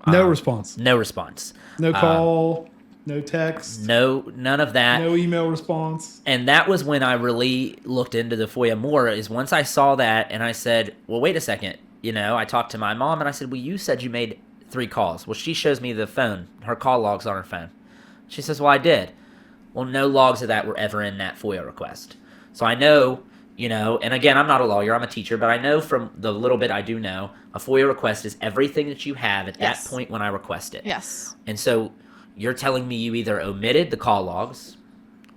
No response. No response. No call. No text. None of that. No email response. And that was when I really looked into the FOIA more, is once I saw that and I said, well, wait a second. I talked to my mom and I said, well, you said you made 3 calls. Well, she shows me the phone, her call logs on her phone. She says, well, I did. Well, no logs of that were ever in that FOIA request. So I know, and again, I'm not a lawyer, I'm a teacher, but I know from the little bit I do know, a FOIA request is everything that you have at that point when I request it. Yes. And so you're telling me you either omitted the call logs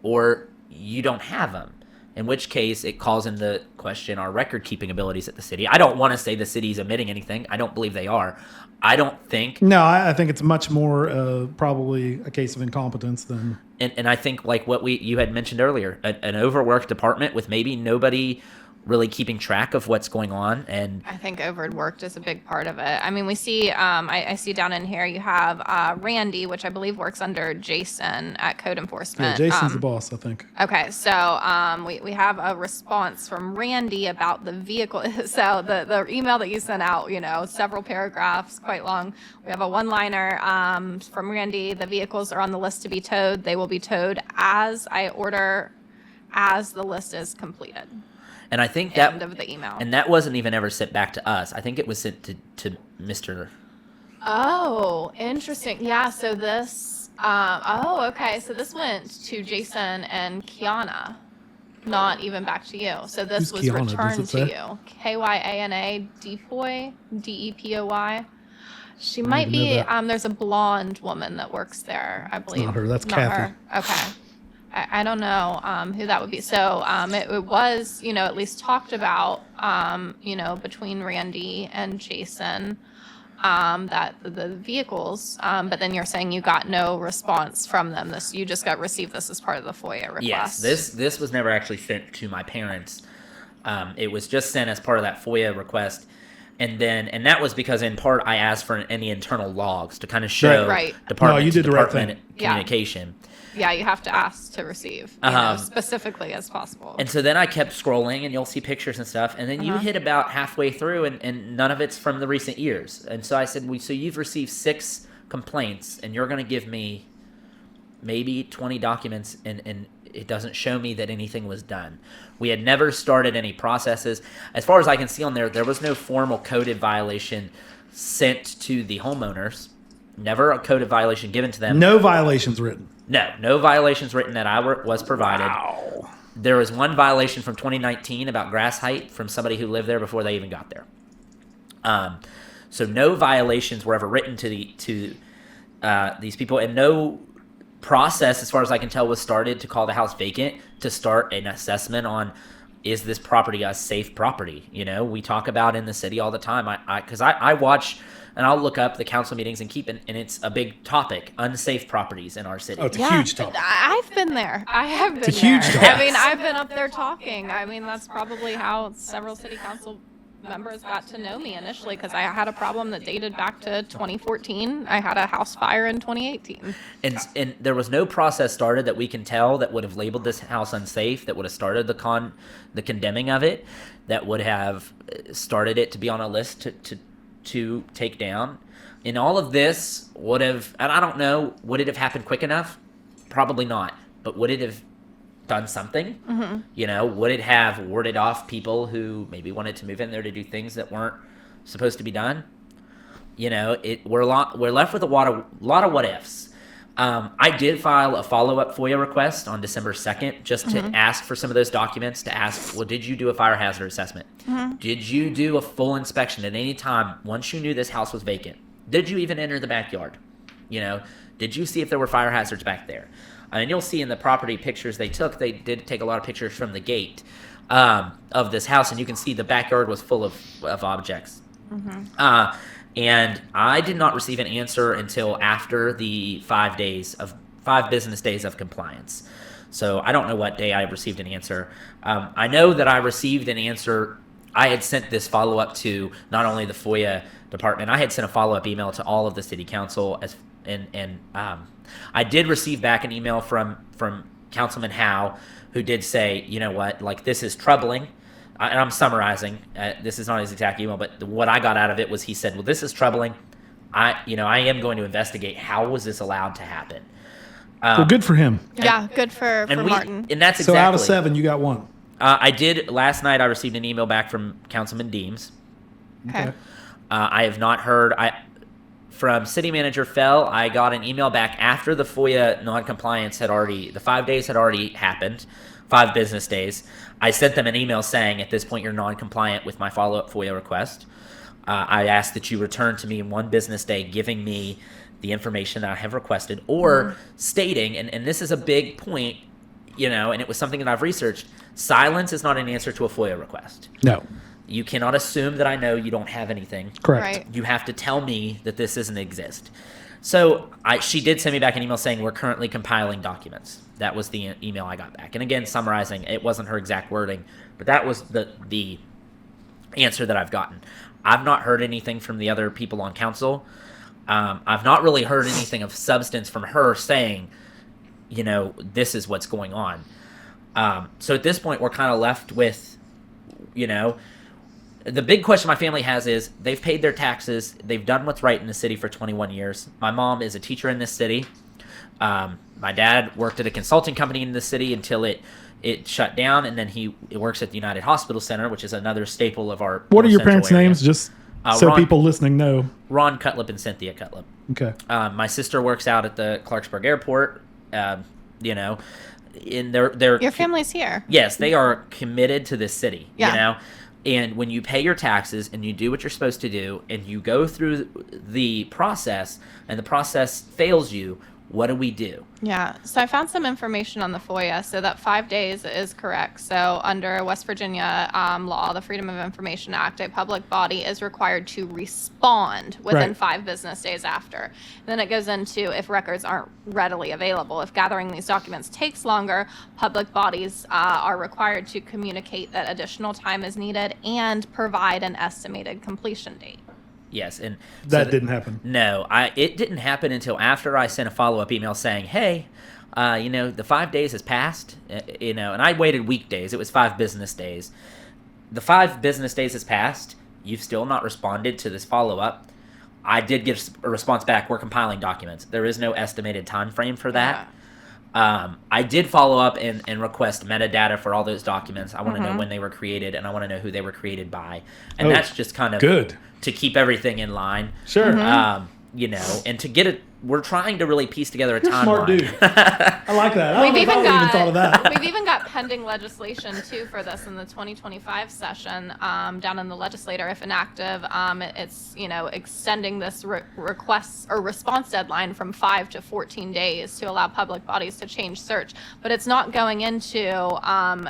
or you don't have them, in which case it calls into question our record-keeping abilities at the city. I don't want to say the city's omitting anything. I don't believe they are. I don't think... No, I think it's much more probably a case of incompetence than... And I think, like what you had mentioned earlier, an overworked department with maybe nobody really keeping track of what's going on. And I think overworked is a big part of it. I mean, we see, I see down in here you have Randy, which I believe works under Jason at Code Enforcement. Yeah, Jason's the boss, I think. Okay, so we have a response from Randy about the vehicle. So the email that you sent out, several paragraphs, quite long. We have a one-liner from Randy. The vehicles are on the list to be towed. They will be towed as I order, as the list is completed. And I think End of the email. And that wasn't even ever sent back to us. I think it was sent to Mr. Oh, interesting. Yeah, so this, okay. So this went to Jason and Kiana, not even back to you. So this Who's was Kiana? returned Does it to say? you. Kyana Depoy, Depoy. She might be, there's a blonde woman that works there, I believe. Not her, that's Not Kathy. her. Okay. I don't know who that would be. So it was, at least talked about, between Randy and Jason, that the vehicles, but then you're saying you got no response from them. You just received this as part of the FOIA request. Yes, this was never actually sent to my parents. It was just sent as part of that FOIA request. And that was because in part I asked for any internal logs to kind of show department you did to the right department thing. communication. Yeah, you have to ask to receive, specifically as possible. And so then I kept scrolling, and you'll see pictures and stuff, and then you hit about halfway through, and none of it's from the recent years. And so I said, so you've received 6 complaints, and you're going to give me maybe 20 documents, and it doesn't show me that anything was done. We had never started any processes. As far as I can see on there was no formal coded violation sent to the homeowners. Never a coded violation given to them. No violations written. No violations written that I was provided. Wow. There was one violation from 2019 about grass height from somebody who lived there before they even got there. So no violations were ever written to these people, and no process, as far as I can tell, was started to call the house vacant to start an assessment on, is this property a safe property? We talk about in the city all the time. Because I watch and I'll look up the council meetings and and it's a big topic, unsafe properties in our city. Oh, it's a huge topic. I've been there. I have been It's a huge there. topic. I mean, I've been up there talking. I mean, that's probably how several city council members got to know me initially, because I had a problem that dated back to 2014. I had a house fire in 2018. And there was no process started that we can tell that would have labeled this house unsafe, that would have started the condemning of it, that would have started it to be on a list to take down. And all of this would have, and I don't know, would it have happened quick enough? Probably not. But would it have done something? Mm-hmm. Would it have warded off people who maybe wanted to move in there to do things that weren't supposed to be done? We're left with a lot of what ifs. I did file a follow-up FOIA request on December 2nd just to ask for some of those documents, to ask, well, did you do a fire hazard assessment? Mm-hmm. Did you do a full inspection at any time once you knew this house was vacant? Did you even enter the backyard? Did you see if there were fire hazards back there? And you'll see in the property pictures they did take a lot of pictures from the gate of this house, and you can see the backyard was full of objects. Mm-hmm. And I did not receive an answer until after the 5 business days of compliance. So I don't know what day I received an answer. I know that I received an answer. I had sent this follow-up to not only the FOIA department, I had sent a follow-up email to all of the city council, and I did receive back an email from Councilman Howe, who did say, you know what, like, this is troubling. And I'm summarizing. This is not his exact email, but what I got out of it was, he said, well, this is troubling. I am going to investigate how was this allowed to happen. Well, good for him. Yeah, good for Martin. And that's So out of 7, you got 1. I did. Last night I received an email back from Councilman Deems. Okay. I have not heard. From City Manager Fell, I got an email back after the FOIA non-compliance the 5 days had already happened, 5 business days. I sent them an email saying, at this point, you're non-compliant with my follow-up FOIA request. I asked that you return to me in 1 business day, giving me the information that I have requested, or stating, and this is a big point, and it was something that I've researched, silence is not an answer to a FOIA request. No. You cannot assume that I know you don't have anything. Correct. Right. You have to tell me that this doesn't exist. So she did send me back an email saying, we're currently compiling documents. That was the email I got back. And again, summarizing, it wasn't her exact wording, but that was the answer that I've gotten. I've not heard anything from the other people on council. I've not really heard anything of substance from her saying, this is what's going on. So at this point, we're kind of left with, the big question my family has is, they've paid their taxes. They've done what's right in the city for 21 years. My mom is a teacher in this city. My dad worked at a consulting company in the city until it shut down, and then he works at the United Hospital Center, which is another staple of our. What are your parents' area. names, just so people listening know? Ron Cutlip and Cynthia Cutlip. Okay. My sister works out at the Clarksburg airport. In their Your family's here. Yes, they are committed to this city. Yeah. And when you pay your taxes and you do what you're supposed to do, and you go through the process, and the process fails you, what do we do? Yeah, so I found some information on the FOIA. So that 5 days is correct. So under West Virginia law, the Freedom of Information Act, a public body is required to respond within Right. 5 business days after. Then it goes into if records aren't readily available. If gathering these documents takes longer, public bodies are required to communicate that additional time is needed and provide an estimated completion date. Yes, and That didn't happen. No, it didn't happen until after I sent a follow-up email saying, hey, the 5 days has passed, and I waited weekdays. It was 5 business days. The 5 business days has passed. You've still not responded to this follow-up. I did get a response back. We're compiling documents. There is no estimated time frame for that. I did follow up and request metadata for all those documents. I want to know when they were created, and I want to know who they were created by. And that's just kind of good to keep everything in line. Sure. And to get it, we're trying to really piece together a timeline. Smart dude. I like that. I even thought of that. We've even got pending legislation too for this in the 2025 session down in the legislature, if inactive. It's extending this request or response deadline from 5 to 14 days to allow public bodies to change search, but it's not going into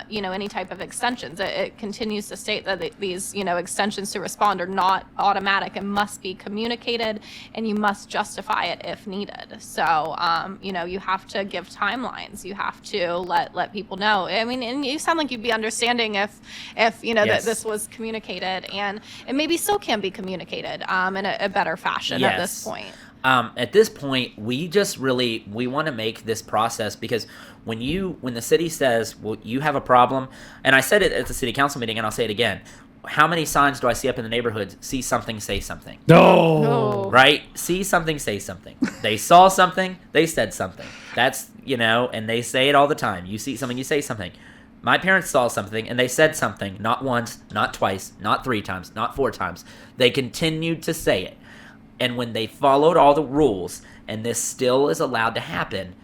any type of extensions. It continues to state that these extensions to respond are not automatic and must be communicated, and you must justify it if needed. So you have to give timelines. You have to let people know. I mean, and you sound like you'd be understanding if that this was communicated, and it maybe still can be communicated in a better fashion at this point. At this point, we want to make this process, because when the city says, well, you have a problem, and I said it at the city council meeting, and I'll say it again, how many signs do I see up in the neighborhood? See something, say something. No. Right? See something, say something. They saw something, they said something. That's, and they say it all the time. You see something, you say something. My parents saw something, and they said something, not once, not twice, not 3 times, not 4 times. They continued to say it. And when they followed all the rules, and this still is allowed to happen,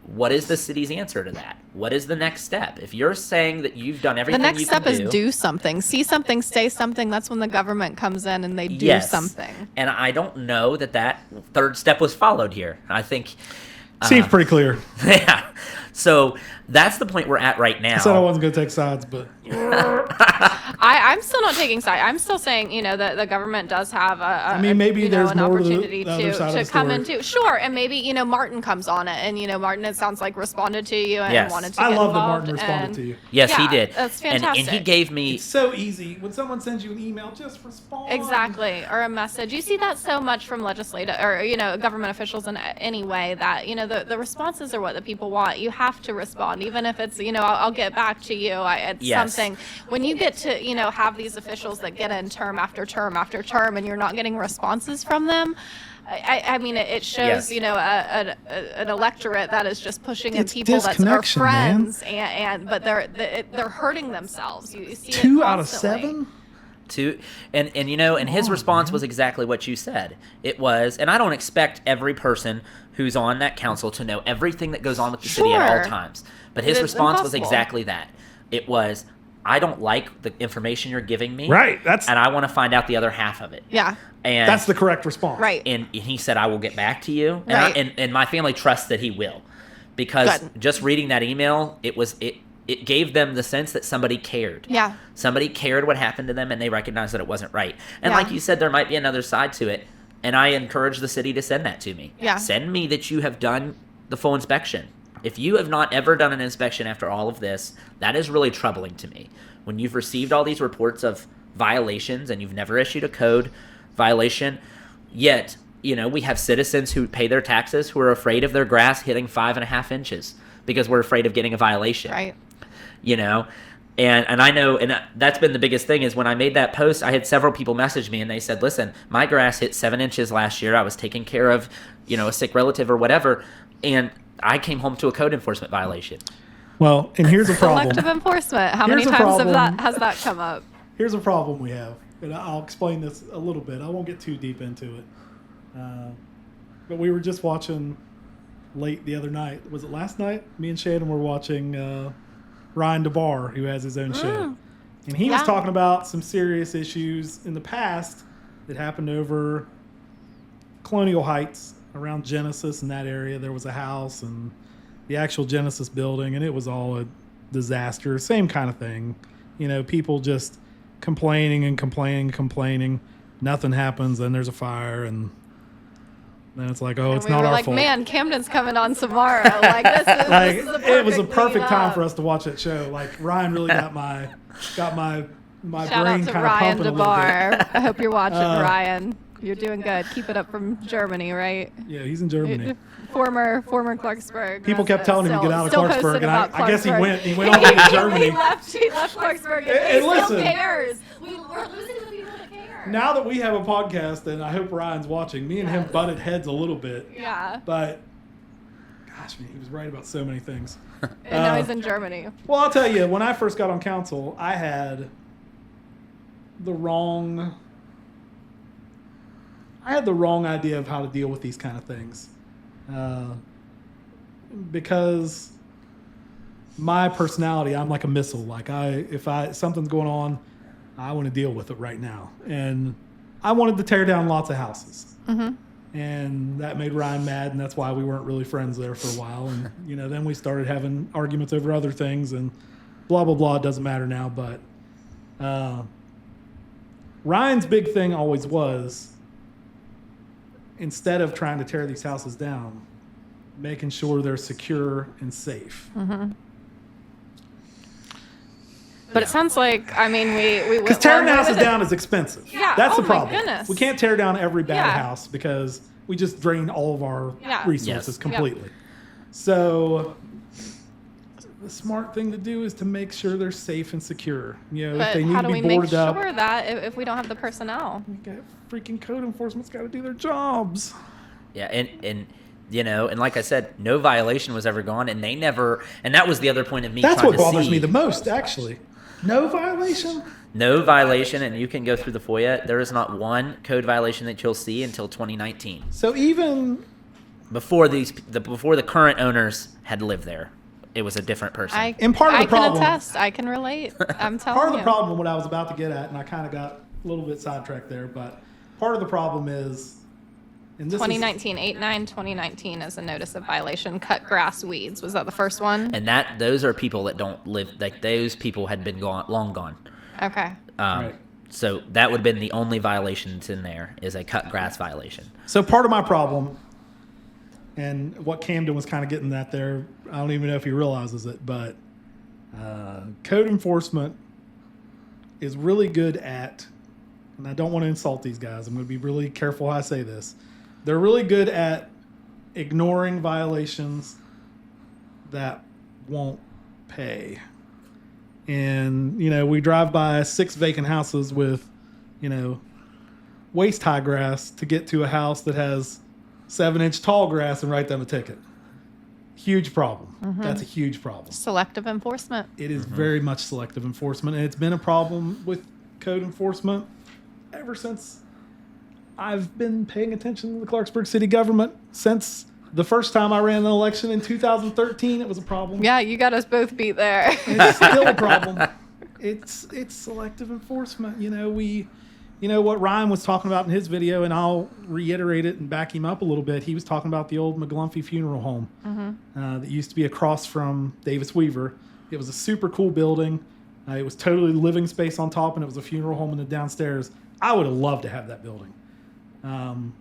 what is the city's answer to that? What is the next step? If you're saying that you've done everything you can do... The next step is do something. See something, say something. That's when the government comes in and they do something. And I don't know that third step was followed here. I think... Seems pretty clear. Yeah. So that's the point we're at right now. I said I wasn't going to take sides, but... I'm still not taking side. I'm still saying, that the government does have maybe there's an more opportunity to the to come into. Sure, and maybe, Martin comes on it, and, Martin, it sounds like, responded to you and wanted to get involved. I love that Martin responded to you. Yes, he did. That's fantastic. And he gave me... It's so easy. When someone sends you an email, just respond. Exactly, or a message. You see that so much from legislative or, government officials in any way that, the responses are what the people want. You have to respond, even if it's, I'll get back to you. It's something. When you get to, have these officials that get in term after term after term, and you're not getting responses from them, I mean, it shows, an electorate that is just pushing in people that are friends, but they're hurting themselves. You see 2 out of 7. And his response was exactly what you said. It was, and I don't expect every person who's on that council to know everything that goes on with the city at all times. But his response was exactly that. It was, I don't like the information you're giving me. Right. And I want to find out the other half of it. Yeah. And that's the correct response. Right. And he said, I will get back to you. And, right. and my family trusts that he will. Because just reading that email, it gave them the sense that somebody cared. Yeah. Somebody cared what happened to them, and they recognized that it wasn't right. And like you said, there might be another side to it. And I encourage the city to send that to me. Yeah. Send me that you have done the full inspection. If you have not ever done an inspection after all of this, that is really troubling to me. When you've received all these reports of violations and you've never issued a code violation, yet, we have citizens who pay their taxes who are afraid of their grass hitting 5.5 inches because we're afraid of getting a violation. Right. And I know, and that's been the biggest thing is when I made that post, I had several people message me and they said, listen, my grass hit 7 inches last year. I was taking care of, a sick relative or whatever. And I came home to a code enforcement violation. Well, and here's a problem. Selective enforcement. How many times has that come up? Here's a problem we have. And I'll explain this a little bit. I won't get too deep into it. But we were just watching late the other night. Was it last night? Me and Shannon were watching Ryan DeBar, who has his own show. And he was talking about some serious issues in the past that happened over Colonial Heights around Genesis in that area. There was a house and the actual Genesis building, and it was all a disaster. Same kind of thing. People just complaining and complaining. Nothing happens. Then there's a fire, and then it's like, it's not our fault. Man, Camden's coming on tomorrow. This is it was a perfect time for us to watch that show. Ryan really got my Shout brain out to kind Ryan of pumping a little bit. DeBar. I hope you're watching, Ryan. You're doing good. Keep it up from Germany, right? Yeah, he's in Germany. Former Clarksburg. People kept telling him to get out of Clarksburg, and I guess he went all the way to Germany. He left Clarksburg, and he still cares. We're losing the people that care. Now that we have a podcast, and I hope Ryan's watching, me and him butted heads a little bit. Yeah. But, gosh, man, he was right about so many things. And now he's in Germany. Well, I'll tell you, when I first got on council, I had the wrong idea of how to deal with these kind of things. Because my personality, I'm like a missile. Like if something's going on, I want to deal with it right now. And I wanted to tear down lots of houses. Mm-hmm. And that made Ryan mad, and that's why we weren't really friends there for a while. And, then we started having arguments over other things, and blah, blah, blah. It doesn't matter now. But Ryan's big thing always was, instead of trying to tear these houses down, making sure they're secure and safe. Mm-hmm. But it sounds like, we because tearing houses down is expensive. Yeah. That's the my problem. Goodness. We can't tear down every bad house because we just drain all of our resources completely. Yep. So the smart thing to do is to make sure they're safe and secure. If But they need how to do be we make boarded up, sure that if we don't have the personnel? freaking code enforcement's got to do their jobs. Yeah, and like I said, no violation was ever gone, and they never. And that was the other point of me. That's trying what to bothers see. me the most, actually. No violation. No violation, and you can go through the FOIA. There is not one code violation that you'll see until 2019. So even before the current owners had lived there, it was a different person. And part of the problem, I can attest. I can relate. I'm telling you. part of the problem, what I was about to get at, and I kind of got a little bit sidetracked there, but part of the problem is, and this 2019, 8/9/2019 is a notice of violation. Cut grass, weeds. Was that the first one? And those are people that don't live. Like those people had been long gone. Okay. Right. So that would have been the only violation that's in there is a cut grass violation. So part of my problem, and what Camden was kind of getting at there, I don't even know if he realizes it, but code enforcement is really good at, and I don't want to insult these guys, I'm going to be really careful how I say this. They're really good at ignoring violations that won't pay. And, we drive by 6 vacant houses with, waist-high grass to get to a house that has 7-inch tall grass and write them a ticket. Huge problem. Mm-hmm. That's a huge problem. Selective enforcement. It is very much selective enforcement, and it's been a problem with code enforcement ever since I've been paying attention to the Clarksburg city government. Since the first time I ran an election in 2013, it was a problem. Yeah, you got us both beat there. It's still a problem. It's selective enforcement. What Ryan was talking about in his video, and I'll reiterate it and back him up a little bit. He was talking about the old McGlumphy Funeral Home that used to be across from Davis Weaver. It was a super cool building. It was totally living space on top, and it was a funeral home in the downstairs. I would have loved to have that building. And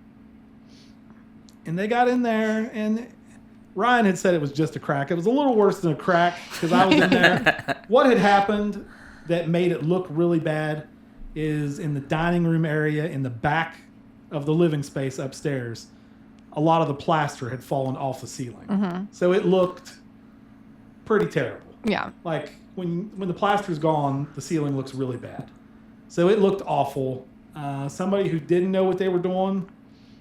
they got in there, and Ryan had said it was just a crack. It was a little worse than a crack because I was in there. What had happened that made it look really bad is in the dining room area in the back of the living space upstairs, a lot of the plaster had fallen off the ceiling. Mm-hmm. So it looked pretty terrible. Yeah. Like when the plaster's gone, the ceiling looks really bad. So it looked awful. Somebody who didn't know what they were doing,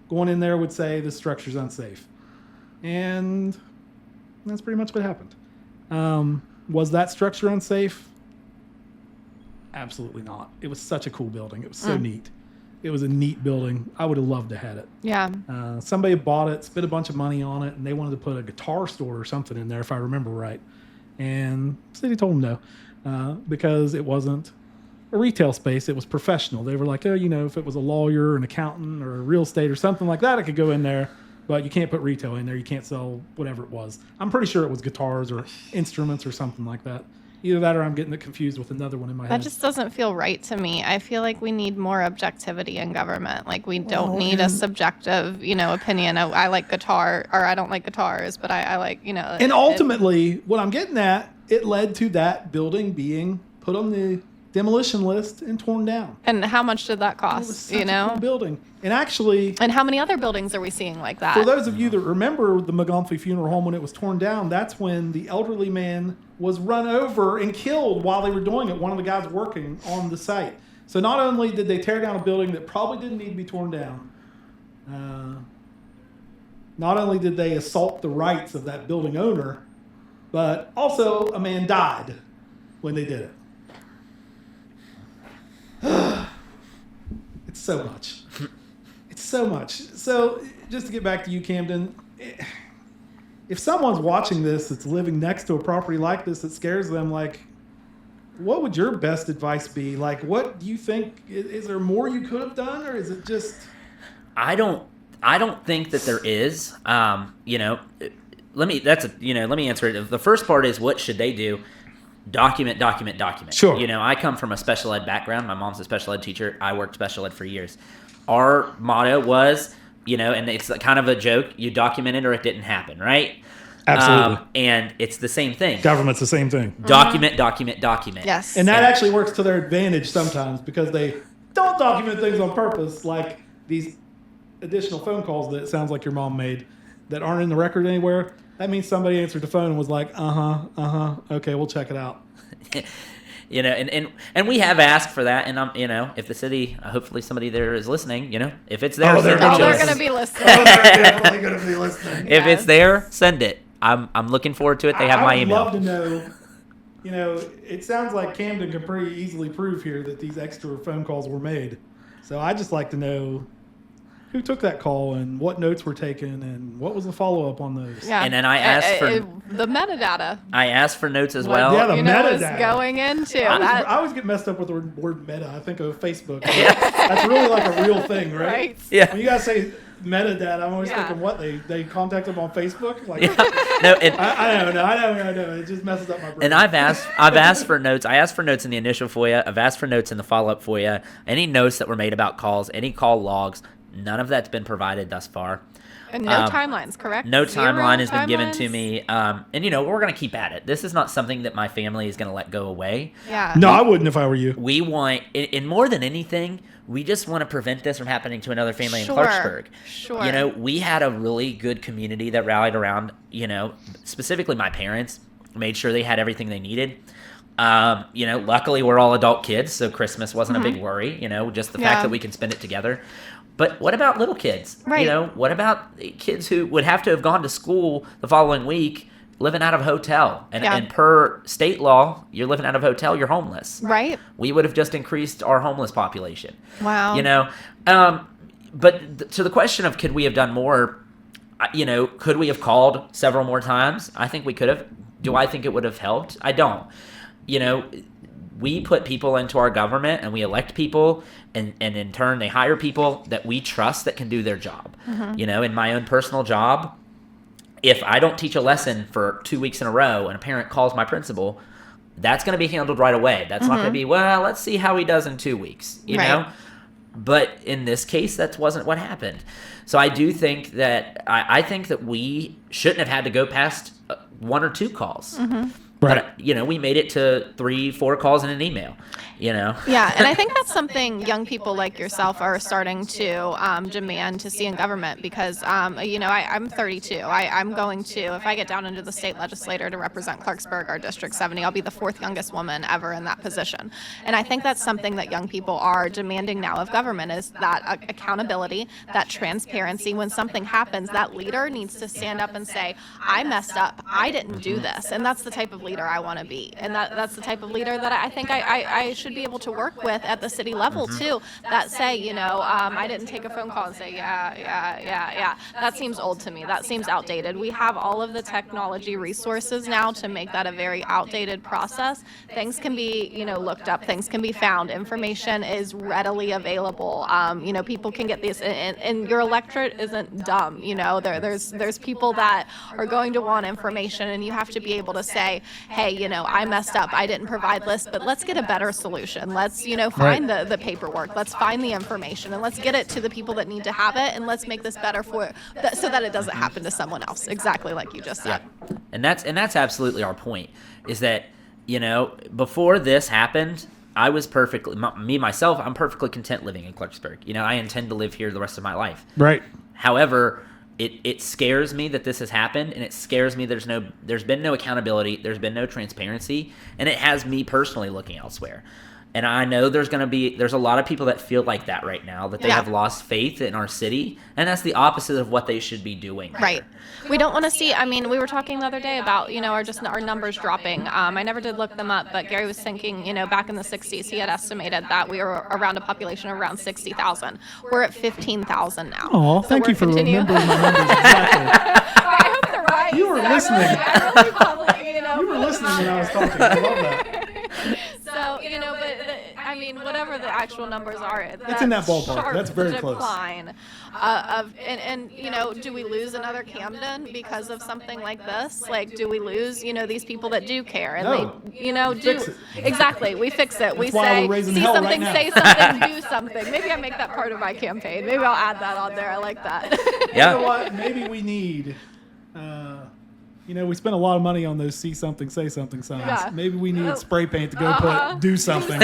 going in there would say this structure's unsafe. And that's pretty much what happened. Was that structure unsafe? Absolutely not. It was such a cool building. It was so neat. It was a neat building. I would have loved to have it. Yeah. Somebody bought it, spent a bunch of money on it, and they wanted to put a guitar store or something in there, if I remember right. And the city told them no, because it wasn't a retail space. It was professional. They were like, oh, if it was a lawyer, an accountant, or a real estate or something like that, it could go in there. But you can't put retail in there. You can't sell whatever it was. I'm pretty sure it was guitars or instruments or something like that. Either that or I'm getting it confused with another one in my head. That just doesn't feel right to me. I feel like we need more objectivity in government. Like we don't need a subjective, opinion. I like guitar, or I don't like guitars, but I like, And ultimately, what I'm getting at, it led to that building being put on the demolition list and torn down. And how much did that It was cost? such a cool building. And actually, And how many other buildings are we seeing like that? for those of you that remember the McGlumphy Funeral Home when it was torn down, that's when the elderly man was run over and killed while they were doing it. One of the guys working on the site. So not only did they tear down a building that probably didn't need to be torn down, not only did they assault the rights of that building owner, but also a man died when they did it. It's so much. It's so much. So just to get back to you, Camden, if someone's watching this that's living next to a property like this that scares them, like, what would your best advice be? Like, what do you think? Is there more you could have done, or is it just? I don't think that there is. You know, let me answer it. The first part is, what should they do? Document. Sure. You know, I come from a special ed background. My mom's a special ed teacher. I worked special ed for years. Our motto was, you know, and it's kind of a joke, you document it or it didn't happen, right? Absolutely. And it's the same thing. Government's the same thing. Document. Yes. And that actually works to their advantage sometimes, because they don't document things on purpose, like these additional phone calls that it sounds like your mom made that aren't in the record anywhere. That means somebody answered the phone and was like, okay, we'll check it out. You know, and we have asked for that, and you know, if the city, hopefully somebody there is listening, you know, if it's there, they're send it to they're us. going to be listening. They're definitely going to be listening. If it's there, send it. I'm looking forward to it. They have my email. I would love to know, you know, it sounds like Camden can pretty easily prove here that these extra phone calls were made. So I'd just like to know who took that call and what notes were taken and what was the follow-up on those. Yeah. And then I asked for the metadata. I asked for notes as well. Yeah, the You know, was metadata. going into I that. always get messed up with the word meta. I think of Facebook. That's really like a real thing, right? Right. Yeah. When you guys say metadata, I'm always Yeah. thinking, what, they contacted them on Facebook? Like, No, and, I don't know. I know. It just messes up my brain. and I've asked for notes. I asked for notes in the initial FOIA. I've asked for notes in the follow-up FOIA. Any notes that were made about calls, any call logs, none of that's been provided thus far. And no timelines, correct? No Zero timeline has been given to timelines? me. And, you know, we're going to keep at it. This is not something that my family is going to let go away. Yeah. No, I wouldn't if I were you. We want, in more than anything, we just want to prevent this from happening to another family Sure. in Clarksburg. Sure. You know, we had a really good community that rallied around, you know, specifically my parents, made sure they had everything they needed. You know, luckily we're all adult kids, so Christmas wasn't a big worry, you know, just the Yeah. fact that we can spend it together. But what about little kids? Right. You know, what about kids who would have to have gone to school the following week living out of a hotel? And, Yeah. and per state law, you're living out of a hotel, you're homeless. Right. We would have just increased our homeless population. Wow. You know, but to the question of could we have done more, you know, could we have called several more times? I think we could have. Do I think it would have helped? I don't. You know, we put people into our government and we elect people, and in turn they hire people that we trust that can do their job. You know, in my own personal job, if I don't teach a lesson for 2 weeks in a row and a parent calls my principal, that's going to be handled right away. That's not going to be, well, let's see how he does in 2 weeks, you Right. know? But in this case, that wasn't what happened. So I do think that, I think that we shouldn't have had to go past 1 or 2 calls. Right. But, you know, we made it to 3, 4 calls in an email, you know? Yeah, and I think that's something young people like yourself are starting to demand to see in government because, you know, I'm 32. I'm going to, if I get down into the state legislature to represent Clarksburg, our District 70, I'll be the 4th youngest woman ever in that position. And I think that's something that young people are demanding now of government is that accountability, that transparency. When something happens, that leader needs to stand up and say, I messed up. I didn't do this. And that's the type of leader I want to be. And that's the type of leader that I think I should be able to work with at the city level too, that say, you know, I didn't take a phone call and say, yeah. That seems old to me. That seems outdated. We have all of the technology resources now to make that a very outdated process. Things can be, you know, looked up. Things can be found. Information is readily available. You know, people can get these, and your electorate isn't dumb. You know, there's people that are going to want information, and you have to be able to say, hey, you know, I messed up. I didn't provide this, but let's get a better solution. Let's, you know, find the paperwork. Let's find the information, and let's get it to the people that need to have it, and let's make this better so that it doesn't happen to someone else. Exactly like you just said. Yeah. And that's absolutely our point, is that, you know, before this happened, I was myself, I'm perfectly content living in Clarksburg. You know, I intend to live here the rest of my life. Right. However, it scares me that this has happened, and it scares me there's been no accountability, there's been no transparency, and it has me personally looking elsewhere. And I know there's a lot of people that feel like that right now, that they Yeah. have lost faith in our city, and that's the opposite of what they should be doing. Right. We don't want to see, I mean, we were talking the other day about, our numbers dropping. I never did look them up, but Gary was thinking, back in the 60s, he had estimated that we were around a population of around 60,000. We're at 15,000 now. Oh, So thank we're you for remembering my numbers exactly. I hope they're right. You were So I listening. I really probably, You were listening when I was talking. I love that. So, whatever the actual numbers are, It's in that ballpark. sharp That's very close. decline do we lose another Camden because of something like this? Like, do we lose, these people that do care and No. they, Fix it. exactly. We fix it. We why say, we're raising see hell right something, now. say something, do something. Maybe I make that part of my campaign. Maybe I'll add that on there. I like that. Yeah. You know what? Maybe we need. We spent a lot of money on those "see something, say something" signs. Yeah. Maybe we need spray paint to go put "do something"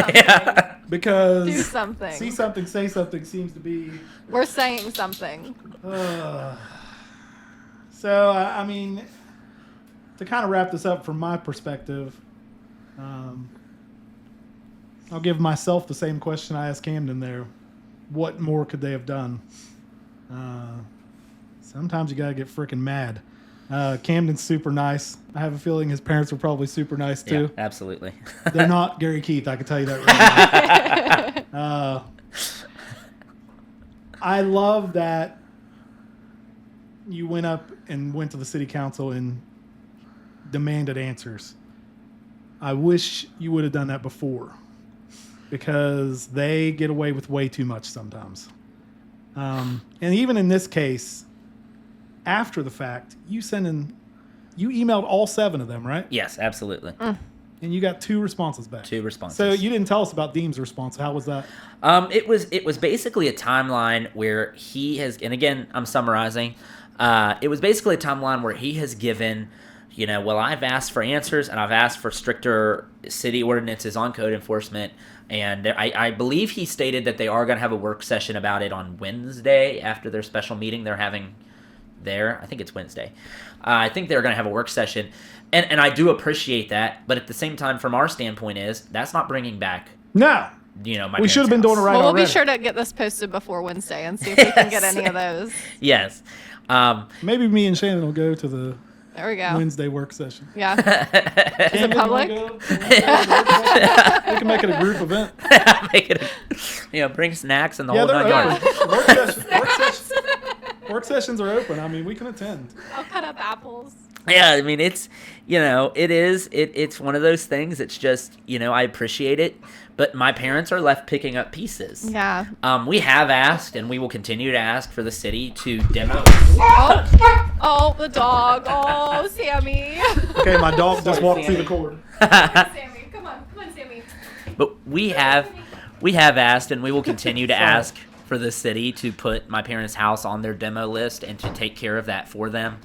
because Do something. "see something, say something" seems to be. We're saying something. So to kind of wrap this up from my perspective, I'll give myself the same question I asked Camden there. What more could they have done? Sometimes you gotta get freaking mad. Camden's super nice. I have a feeling his parents were probably super nice too. Yeah, absolutely. They're not Gary Keith, I can tell you that right now. I love that you went up and went to the city council and demanded answers. I wish you would have done that before, because they get away with way too much sometimes. And even in this case, after the fact, you emailed all 7 of them, right? Yes, absolutely. And you got 2 responses back. 2 responses. So you didn't tell us about Deem's response. How was that? It was basically a timeline where he has, and again, I'm summarizing. It was basically a timeline where he has given, I've asked for answers and I've asked for stricter city ordinances on code enforcement. And I believe he stated that they are going to have a work session about it on Wednesday after their special meeting they're having there. I think it's Wednesday. I think they're going to have a work session. And I do appreciate that. But at the same time, from our standpoint that's not bringing back, No. my We should have been doing it right Well, we'll already. be sure to get this posted before Wednesday and see if we can get any of those. Yes. Maybe me and Shannon will go to the There we go. Wednesday work session. Yeah. Is it public? We can make it a group event. Make it bring snacks and the Yeah, whole they're 9 yards. open. Work sessions are open. We can attend. I'll cut up apples. Yeah, it's it's one of those things. It's just, I appreciate it, but my parents are left picking up pieces. Yeah. We have asked and we will continue to ask for the city to demo. Oh, the dog. Oh, Sammy. Okay, my dog just walked through the cord. Sammy, come on, Sammy. But we have asked and we will continue to ask for the city to put my parents' house on their demo list and to take care of that for them.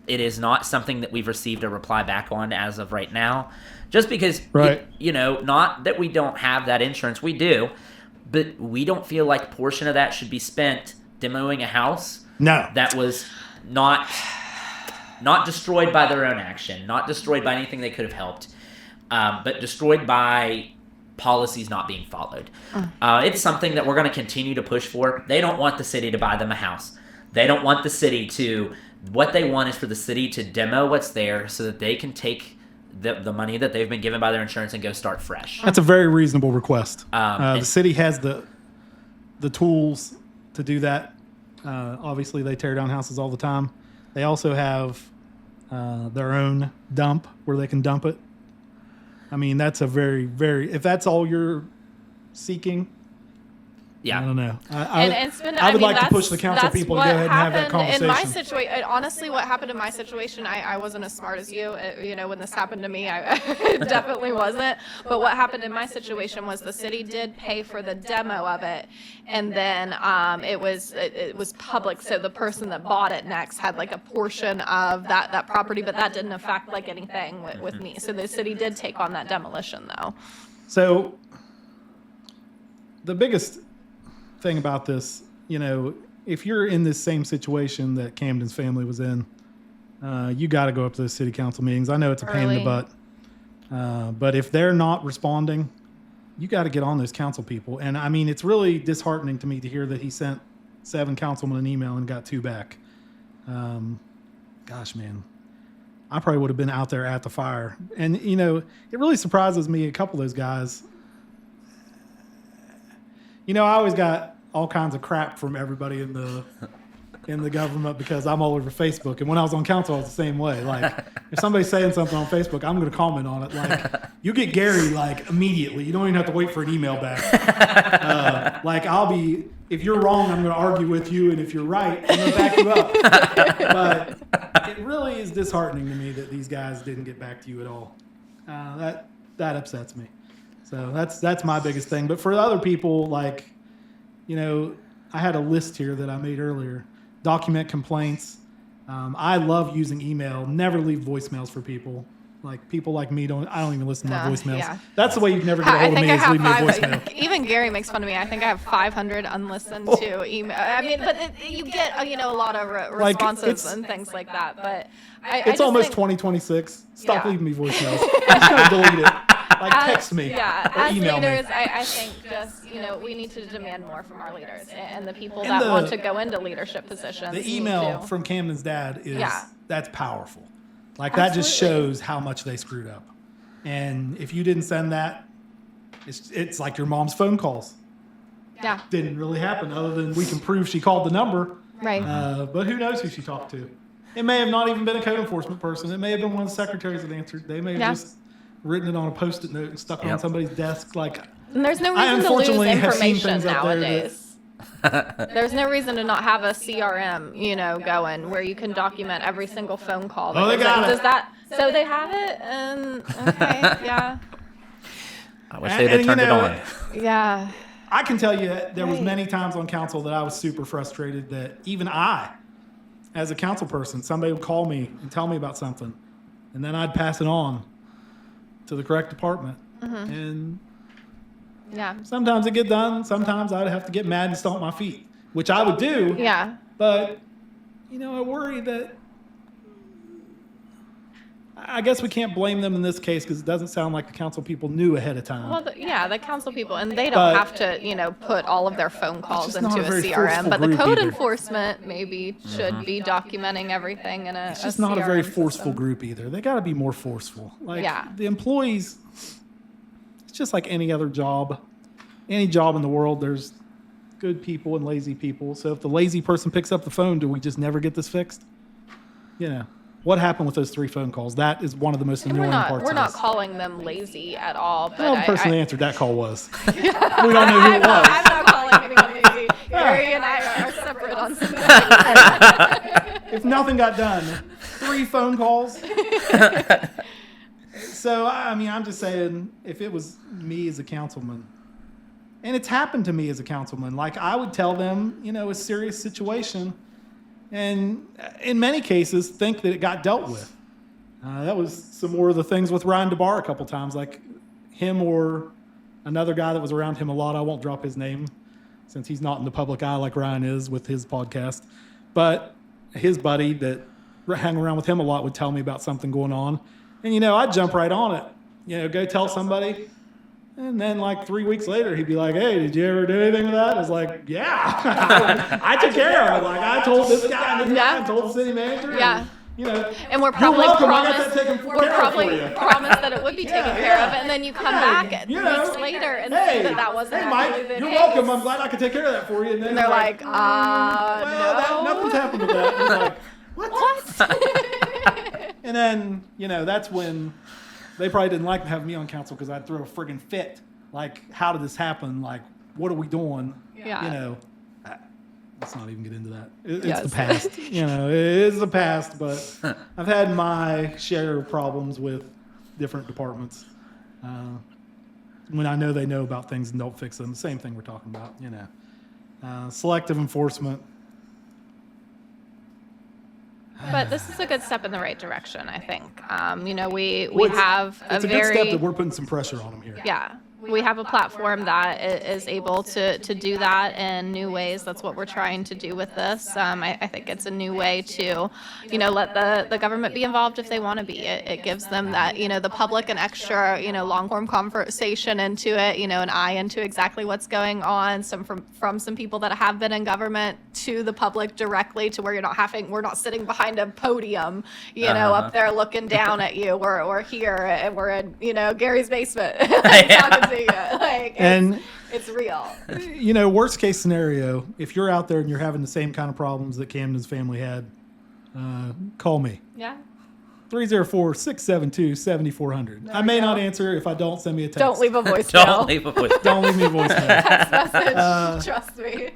It is not something that we've received a reply back on as of right now, just because, Right. not that we don't have that insurance, we do, but we don't feel like a portion of that should be spent demoing a house No. that was not destroyed by their own action, not destroyed by anything they could have helped, but destroyed by policies not being followed. It's something that we're going to continue to push for. They don't want the city to buy them a house. They don't want the city to. What they want is for the city to demo what's there so that they can take the money that they've been given by their insurance and go start fresh. That's a very reasonable request. The and- city has the tools to do that. Obviously, they tear down houses all the time. They also have their own dump where they can dump it. That's a very, very... If that's all you're seeking... Yeah. I don't know. I would like to push the council people to go ahead and have that conversation. In my situation, honestly, what happened in my situation, I wasn't as smart as you. When this happened to me, I definitely wasn't. But what happened in my situation was the city did pay for the demo of it, and then it was public. So the person that bought it next had like a portion of that property, but that didn't affect like anything with me. So the city did take on that demolition though. So the biggest thing about this, if you're in this same situation that Camden's family was in, you got to go up to those city council meetings. I know it's a pain in the Early. butt, but if they're not responding, you got to get on those council people. And I mean, it's really disheartening to me to hear that he sent 7 councilmen an email and got 2 back. Gosh, man, I probably would have been out there at the fire. And, you know, it really surprises me, a couple of those guys. You know, I always got all kinds of crap from everybody in the government because I'm all over Facebook. And when I was on council, I was the same way. Like, if somebody's saying something on Facebook, I'm going to comment on it. Like, you get Gary, like, immediately. You don't even have to wait for an email back. Like, if you're wrong, I'm going to argue with you. And if you're right, I'm going to back you up. But it really is disheartening to me that these guys didn't get back to you at all. That upsets me. So that's my biggest thing. But for other people, like, you know, I had a list here that I made earlier. Document complaints. I love using email. Never leave voicemails for people. Like, people like me I don't even listen to my voicemails. Yeah. That's the way you can never get a hold of me, is leave me a voicemail. Even Gary makes fun of me. I think I have 500 unlistened to email. I mean, but you get, you know, a lot of responses and things like that. But it's almost 2026. Stop leaving me voicemails. I'm just going to delete it. Like, text me or email leaders, me. I think just, you know, we need to demand more from our leaders and the people that want to go into leadership positions. The email from Camden's dad that's powerful. Like, that just shows how much they screwed up. And if you didn't send that, it's like your mom's phone calls. Yeah. Didn't really happen other than we can prove she called the number. Right. But who knows who she talked to. It may have not even been a code enforcement person. It may have been one of the secretaries that answered. They may have just written it on a Post-it note and stuck it on somebody's desk. Like, and there's no reason to lose information nowadays. There's no reason to not have a CRM, you know, going where you can document every single phone call. Oh, they got it. So they have it? Okay, yeah. I wish they'd have turned it on. Yeah. I can tell you that there was many times on council that I was super frustrated that even I, as a council person, somebody would call me and tell me about something, and then I'd pass it on to the correct department. And sometimes it get done. Sometimes I'd have to get mad and stomp my feet, which I would do. Yeah. But, you know, I worry that I guess we can't blame them in this case because it doesn't sound like the council people knew ahead of time. Well, the council people, and they don't have to, you know, put all of their phone calls into a CRM. But the code enforcement maybe should be documenting everything in a It's just a not a very CRM forceful system. group either. They got to be more forceful. Like, the employees, it's just like any other job. Any job in the world, there's good people and lazy people. So if the lazy person picks up the phone, do we just never get this fixed? You know. What happened with those 3 phone calls? That is one of the most annoying parts of this. We're not calling them lazy at all. But the person that answered that call was. We don't know who it was. I'm not calling anyone lazy. Gary and I are separate on something. If nothing got done, 3 phone calls. So, I mean, I'm just saying, if it was me as a councilman, and it's happened to me as a councilman, like, I would tell them, you know, a serious situation, and in many cases think that it got dealt with. That was some more of the things with Ryan DeBar a couple times, like him or another guy that was around him a lot. I won't drop his name since he's not in the public eye like Ryan is with his podcast. But his buddy that hung around with him a lot would tell me about something going on. And, you know, I'd jump right on it. You know, go tell somebody. And then, like, 3 weeks later, he'd be like, hey, did you ever do anything with that? I was like, yeah. I took care of it. Like, I told this guy and this guy and told the city manager. Yeah. And, you know, and we're probably promised that it would be taken care of, and then you come back weeks later and see that wasn't actually the case. You're welcome. I'm glad I could take care of that for you. And then they're like, no. Nothing's happened with that. And like, what? And then, you know, that's when they probably didn't like having me on council because I'd throw a friggin' fit. Like, how did this happen? Like, what are we doing? Yeah. You know, let's not even get into that. It's the past. You know, it is the past, but I've had my share of problems with different departments. When I know they know about things and don't fix them. Same thing we're talking about, you know. Selective enforcement. But this is a good step in the right direction, I think. You know, we have a it's a very... good step that we're putting some pressure on them here. Yeah. we have a platform that is able to do that in new ways. That's what we're trying to do with this. I think it's a new way to, let the government be involved if they want to be. It gives them that, the public an extra, long form conversation into it, an eye into exactly what's going on. From some people that have been in government to the public directly, to where we're not sitting behind a podium, up there looking down at you. We're here and we're in, Gary's basement. Talking to you. It's real. Worst case scenario, if you're out there and you're having the same kind of problems that Camden's family had, call me. Yeah. 304-672-7400. I may not answer. If I don't, send me a text. Don't leave a voicemail. Don't leave me a voicemail. Text message. Trust me.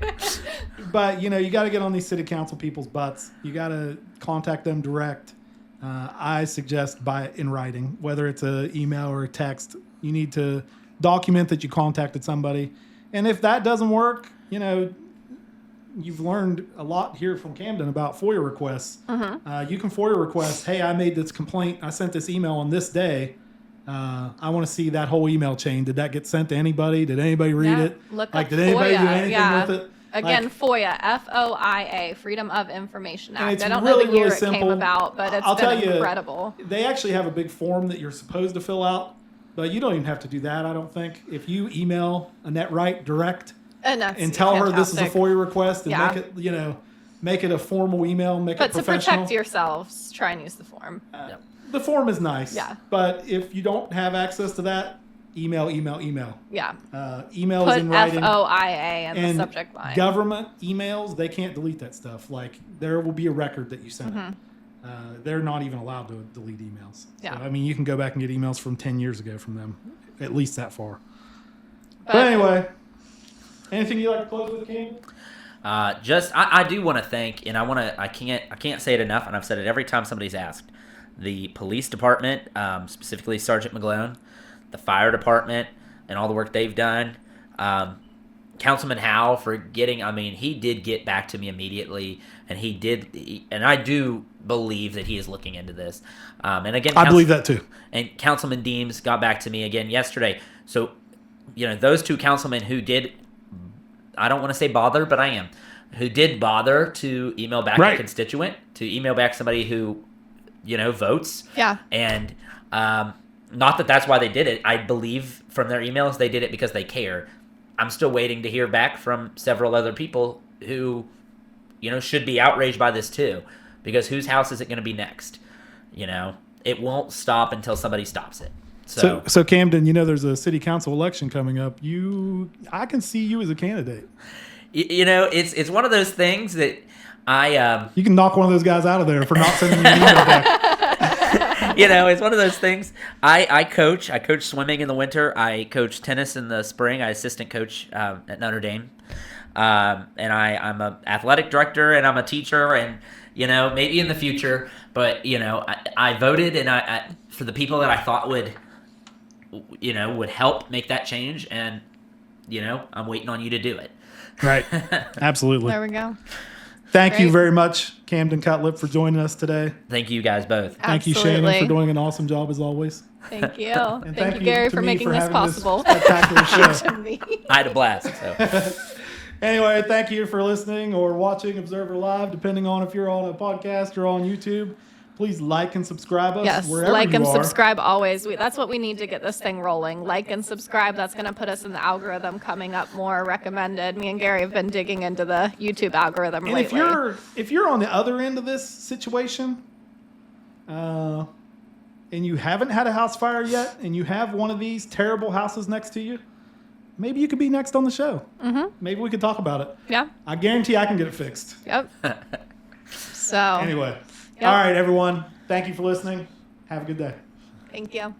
But, you got to get on these city council people's butts. You got to contact them direct. I suggest in writing, whether it's an email or a text. You need to document that you contacted somebody. And if that doesn't work, you've learned a lot here from Camden about FOIA requests. Mm-hmm. You can FOIA request, hey, I made this complaint. I sent this email on this day. I want to see that whole email chain. Did that get sent to anybody? Did anybody read it? Look up did anybody FOIA. do anything with it? Again, FOIA, FOIA, Freedom of Information Act. I don't really, know the year really it simple. came about, but I'll tell you, incredible. They actually have a big form that you're supposed to fill out, but you don't even have to do that, I don't think. If you email Annette Wright direct and tell her this is a FOIA request and make it a formal email, make it professional. But to protect yourselves, try and use the form. The form is nice. Yeah. But if you don't have access to that, email. Yeah. Email Put is in writing. FOIA in the subject line. Government emails, they can't delete that stuff. There will be a record that you sent. Mm-hmm. They're not even allowed to delete emails. Yeah. So, you can go back and get emails from 10 years ago from them, at least that far. But anyway, anything you like to close with, King? I do want to thank, and I can't say it enough, and I've said it every time somebody's asked, the police department, specifically Sergeant McGlone, the fire department, and all the work they've done. Councilman Howe for he did get back to me immediately, and and I do believe that he is looking into this. And again, I believe that too. And Councilman Deems got back to me again yesterday. So, those two councilmen who did, I don't want to say bother, but I am, who did bother to email back a constituent, to email back somebody who, votes. Yeah. And not that that's why they did it. I believe from their emails they did it because they care. I'm still waiting to hear back from several other people who, should be outraged by this too. Because whose house is it going to be next? It won't stop until somebody stops it. So Camden, there's a city council election coming up. I can see you as a candidate. It's one of those things that you can knock one of those guys out of there for not sending me an email back. It's one of those things. I coach swimming in the winter. I coach tennis in the spring. I assistant coach at Notre Dame. And I'm an athletic director and I'm a teacher and, maybe in the future, but, I voted and I for the people that I thought would help make that change. And, I'm waiting on you to do it. Right. Absolutely. There we go. Thank you very much, Camden Cutlip, for joining us today. Thank you guys both. Thank you, Shannon, for doing an awesome job as always. Thank you. Thank you, Gary, for making this possible. This spectacular show. I had a blast. So. Anyway, thank you for listening or watching Observer Live, depending on if you're on a podcast or on YouTube. Please like and subscribe us wherever like and you are. subscribe always. That's what we need to get this thing rolling. Like and subscribe. That's going to put us in the algorithm coming up more recommended. Me and Gary have been digging into the YouTube algorithm lately. If you're on the other end of this situation, and you haven't had a house fire yet, and you have one of these terrible houses next to you, maybe you could be next on the show. Mm-hmm. Maybe we could talk about it. Yeah. I guarantee I can get it fixed. Yep. So. Anyway. Yep. All right, everyone. Thank you for listening. Have a good day. Thank you.